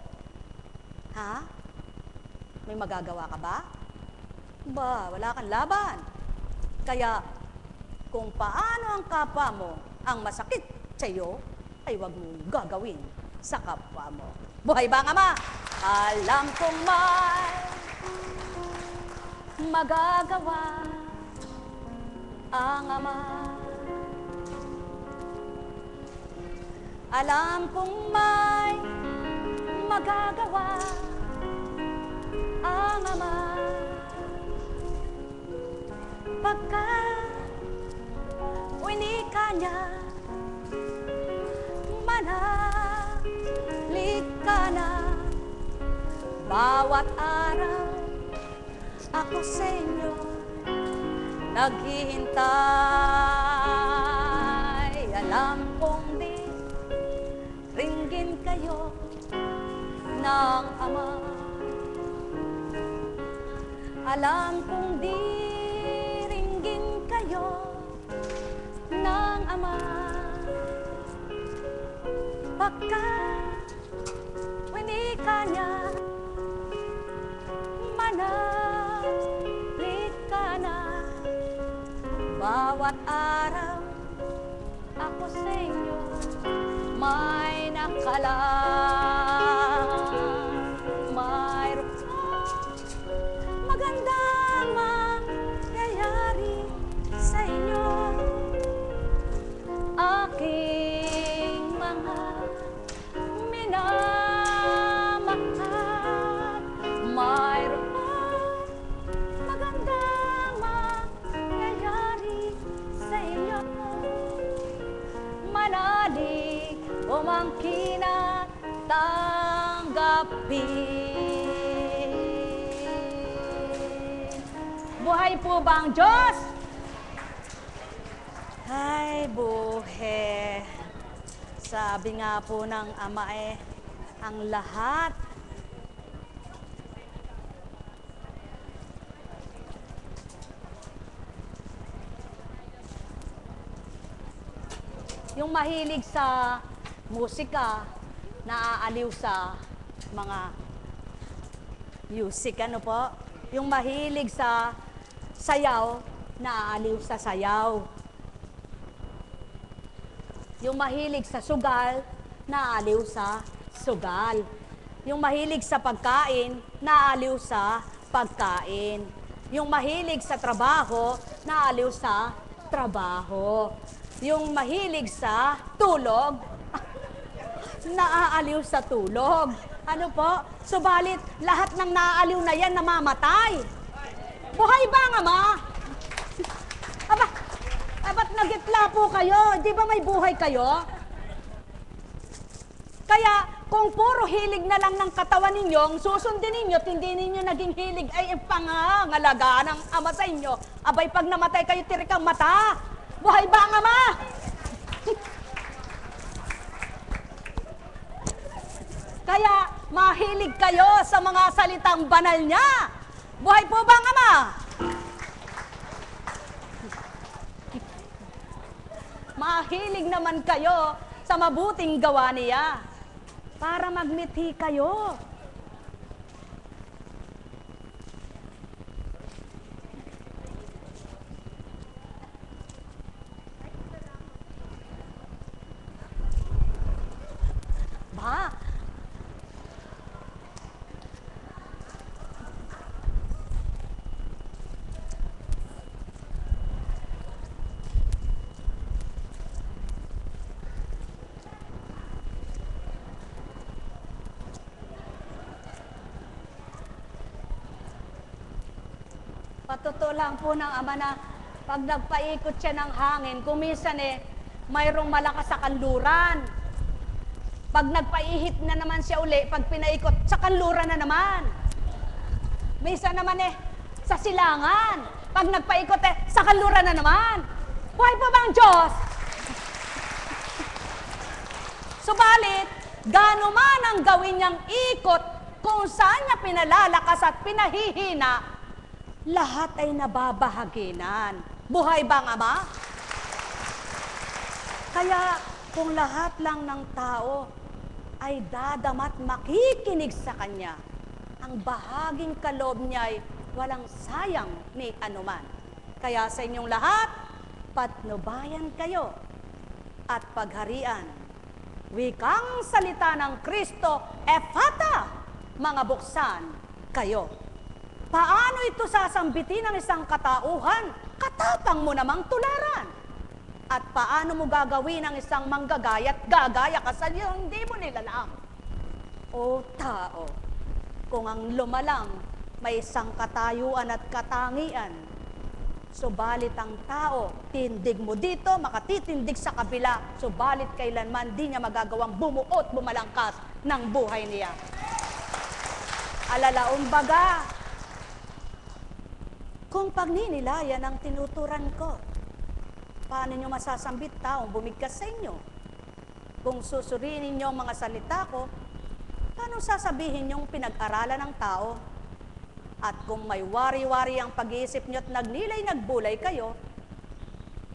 Ha? May magagawa ka ba? Wala kang laban. Kaya, kung paano ang kapwa mo ang masakit sa iyo, ay huwag mong gagawin sa kapwa mo. Buhay ba ang Ama? Alam kong may magagawa ang Ama. Alam kong may magagawa ang Ama. Pagkat winika niya, manahalik ka na. Bawat araw ako sa inyo naghihintay. Alam kong di ringgin kayo ng Ama. Alam kong di ringgin kayo ng Ama. Pagkat winika niya, manahalik ka na. Bawat araw ako sa inyo may nakalaan. Mayroon magandang mangyayari sa inyo. Aking mga minamahal, mayroon magandang mangyayari sa inyo. Manalig umangkin at tanggapin. Buhay po ba ang Diyos? Ay, buhe. Sabi nga po ng Ama ang lahat yung mahilig sa musika, naaaliw sa mga music, ano po? Yung mahilig sa sayaw, naaaliw sa sayaw. Yung mahilig sa sugal, naaaliw sa sugal. Yung mahilig sa pagkain, naaaliw sa pagkain. Yung mahilig sa trabaho, naaaliw sa trabaho. Yung mahilig sa tulog, naaaliw sa tulog. Ano po? Subalit, lahat ng naaaliw na yan namamatay. Buhay ba ang Ama? Aba, ba't nagitla po kayo? Di ba may buhay kayo? Kaya, kung puro hilig na lang ng katawan ninyo, susundin ninyo, hindi ninyo naging hilig, ay pangangalagaan ng Ama sa inyo. Abay, pag namatay kayo, tirik ang mata. Buhay ba ang Ama? Kaya, mahilig kayo sa mga salitang banal niya. Buhay po ba ang Ama? Mahilig naman kayo sa mabuting gawa niya para magmithi kayo. Ba? Patotoo lang po ng Ama na pag nagpaikot siya ng hangin, kuminsan mayroong malakas sa kanluran. Pag nagpaihip na naman siya uli, pag pinaikot, sa kanluran na naman. Minsan naman sa silangan. Pag nagpaikot sa kanluran na naman. Buhay pa ba ang Diyos? Subalit, gaano man ang gawin niyang ikot, kung saan niya pinalalakas at pinahihina, lahat ay nababahaginan. Buhay ba ang Ama? Kaya kung lahat lang ng tao ay dadama't makikinig sa Kanya, ang bahaging kaloob niya ay walang sayang ni anuman. Kaya sa inyong lahat, patnubayan kayo at pagharian. Wikang salita ng Kristo, Ephata, mga buksan kayo. Paano ito sasambitin ng isang katauhan? Katapang mo namang tularan. At paano mo gagawin ang isang manggagaya at gagaya ka sa hindi mo nilalang? O tao, kung ang lumalang may isang katayuan at katangian, Subalit ang tao, tindig mo dito, makatitindig sa kabila. Subalit kailanman di niya magagawang bumuot, bumalangkas ng buhay niya. Alalaong baga, kung pagninilayan ang tinuturan ko, paano niyo masasambit taong bumigkas sa inyo? Kung susuriin niyo ang mga salita ko, paano sasabihin niyong pinag-aralan ng tao? At kung may wari-wari ang pag-iisip niyo at nagnilay nagbulay kayo,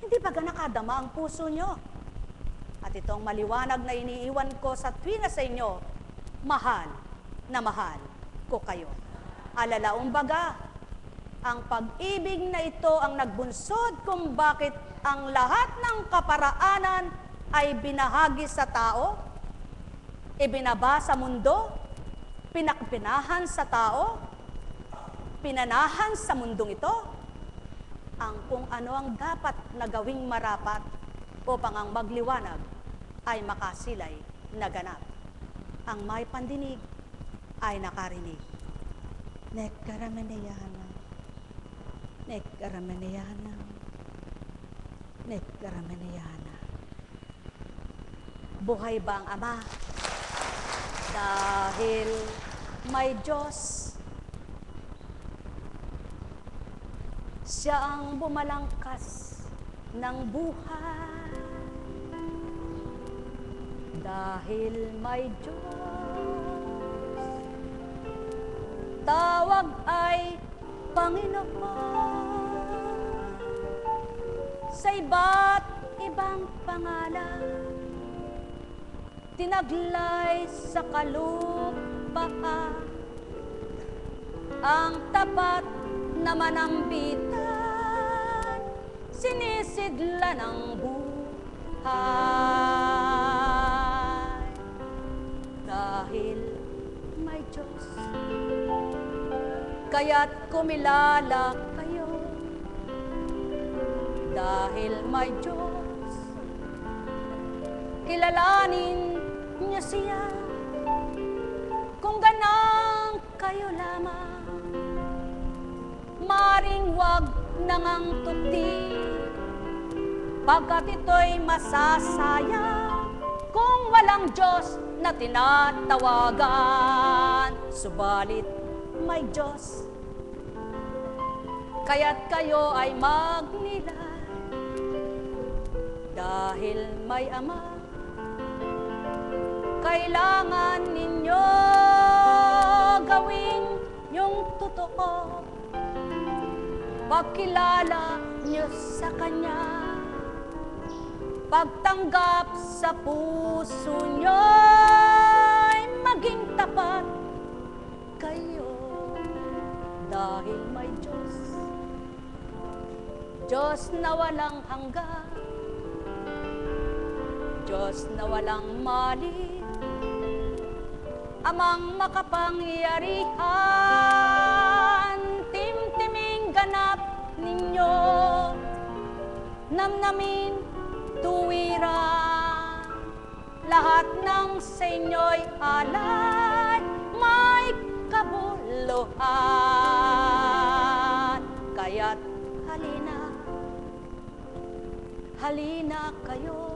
hindi ba nakadama ang puso niyo? At itong maliwanag na iniiwan ko sa tuwina sa inyo, mahal na mahal ko kayo. Alalaong baga, ang pag-ibig na ito ang nagbunsod kung bakit ang lahat ng kaparaanan ay binahagi sa tao, ibinaba sa mundo, pinakpinahan sa tao, pinanahan sa mundong ito, ang kung ano ang dapat na gawing marapat upang ang magliwanag ay makasilay na ganap. Ang may pandinig ay nakarinig. Nekaramanayana, nekaramanayana, nekaramanayana. Buhay ba ang Ama? Dahil may Diyos, Siya ang bumalangkas ng buhay. Dahil may Diyos, tawag ay Panginoon. Sa iba't ibang pangalan, tinaglay sa kalupaan, ang tapat na manambitan, sinisidla ng buhay. Dahil may Diyos, kaya't kumilala kayo. Dahil may Diyos, kilalanin niya siya. Kung ganang kayo lamang, maring wag nangang tukti, pagkat ito'y masasayang kung walang Diyos na tinatawagan. Subalit may Diyos, kaya't kayo ay magnilay. Dahil may Ama, kailangan ninyo gawin yung totoo. Pagkilala niyo sa Kanya, pagtanggap sa puso niyo'y maging tapat kayo. Dahil may Diyos, Diyos na walang hanggan, Diyos na walang mali, Amang makapangyarihan, timtiming ganap ninyo, namnamin tuwiran, lahat ng sa inyo'y alay, may kabuluhan. Kaya't halina, halina kayo,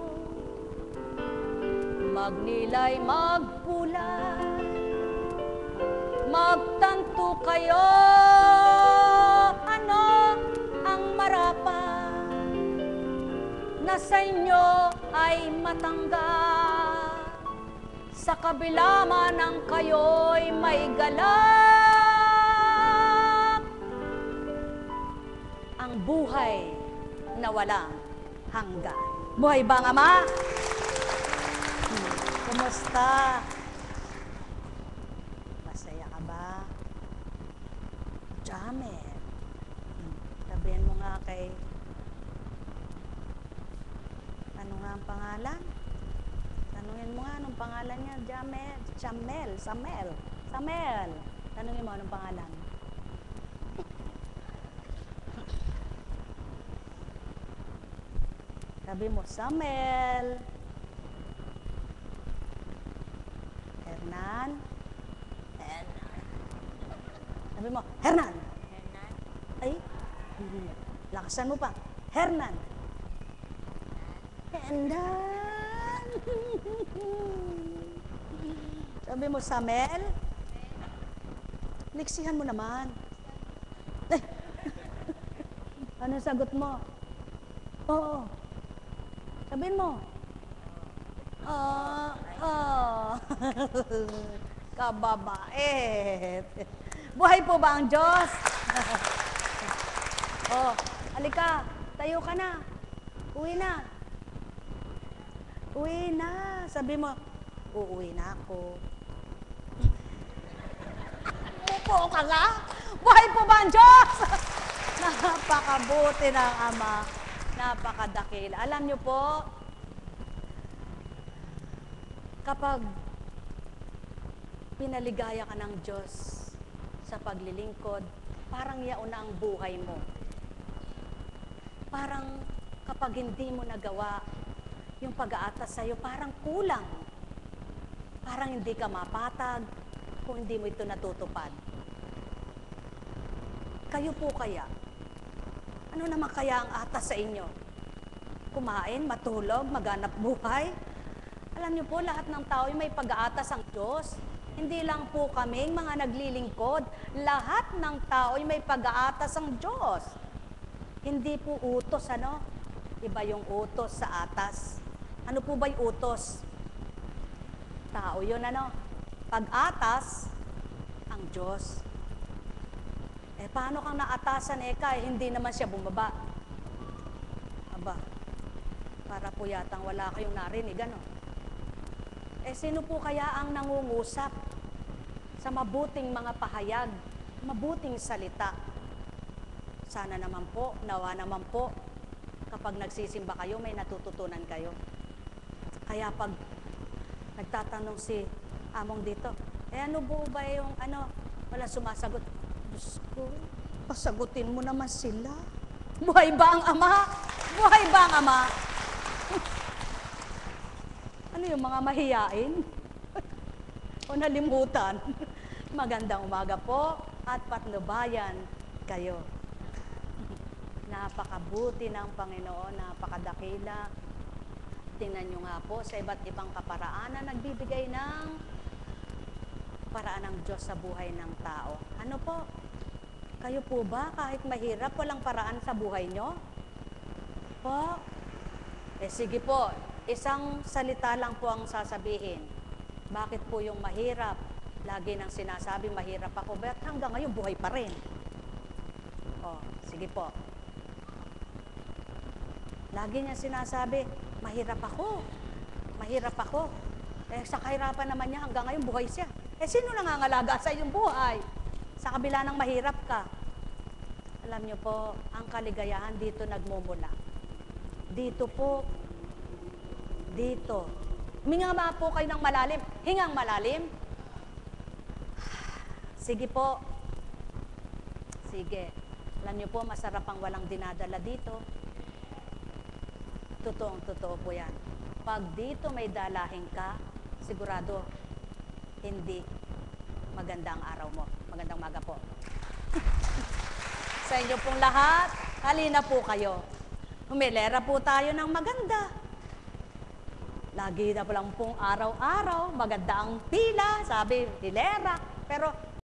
magnilay magpulay, magtanto kayo, ano ang marapat na sa inyo ay matanggap, sa kabila man ang kayo'y may galak, ang buhay na walang hanggan. Buhay ba ang Ama? Kumusta? Masaya ka ba? Jamel. Sabihin mo nga kay... Ano nga ang pangalan? Tanungin mo nga anong pangalan niya, Jamel. Samel. Tanungin mo anong pangalan. Sabi mo, Samel. Hernan. Sabi mo, Hernan. Ay, Lakasan mo pa. Hernan. Hernan. Sabi mo, Samel. Liksihan mo naman. Ano sagot mo? Oo. Sabihin mo. Kababait. Buhay po ba ang Diyos? Oh, halika. Tayo ka na. Uwi na. Uwi na. Sabi mo, uuwi na ako. Upo ka nga. Buhay po ba ang Diyos? Napakabuti ng Ama. Napakadakil. Alam niyo po, kapag pinaligaya ka ng Diyos sa paglilingkod, parang yaon na ang buhay mo. Parang kapag hindi mo nagawa yung pag-aatas sa'yo, parang kulang. Parang hindi ka mapatag kung hindi mo ito natutupad. Kayo po kaya? Ano naman kaya ang atas sa inyo? Kumain, matulog, maghanap buhay? Alam niyo po, lahat ng tao ay may pag-aatas ang Diyos. Hindi lang po kaming mga naglilingkod. Lahat ng tao ay may pag-aatas ang Diyos. Hindi po utos, ano? Iba yung utos sa atas. Ano po ba yung utos? Tao yun, ano? Pag-atas, ang Diyos. Paano kang naatasan, hindi naman siya bumaba. Aba, para po yatang wala kayong narinig, ano? Sino po kaya ang nangungusap sa mabuting mga pahayag, mabuting salita? Sana naman po, nawa naman po, kapag nagsisimba kayo, may natututunan kayo. Kaya pag nagtatanong si Among dito, ano po ba yung wala sumasagot? Diyos ko, pasagutin mo naman sila. Buhay ba ang Ama? Buhay ba ang Ama? Ano yung mga mahiyain? O nalimutan? Magandang umaga po at patnubayan kayo. Napakabuti ng Panginoon, napakadakila. Tingnan nyo nga po sa iba't ibang kaparaanan, nagbibigay ng paraan ng Diyos sa buhay ng tao. Ano po? Kayo po ba, kahit mahirap, walang paraan sa buhay nyo? Po? Sige po, isang salita lang po ang sasabihin. Bakit po yung mahirap? Lagi nang sinasabi, mahirap ako. But hanggang ngayon, buhay pa rin. Sige po. Lagi niya sinasabi, mahirap ako. Mahirap ako. Sa kahirapan naman niya, hanggang ngayon, buhay siya. Sino nangangalaga sa iyong buhay? Sa kabila ng mahirap ka. Alam niyo po, ang kaligayahan dito nagmumula. Dito po. Dito. Huminga po kayo ng malalim. Hingang malalim. Sige po. Sige. Alam niyo po, masarap ang walang dinadala dito. Totoo po yan. Pag dito may dalahin ka, sigurado, hindi maganda ang araw mo. Magandang maga po. Sa inyo pong lahat, halina po kayo. Humilera po tayo ng maganda. Lagi na po lang pong araw-araw, maganda ang pila, sabi, hilera. Pero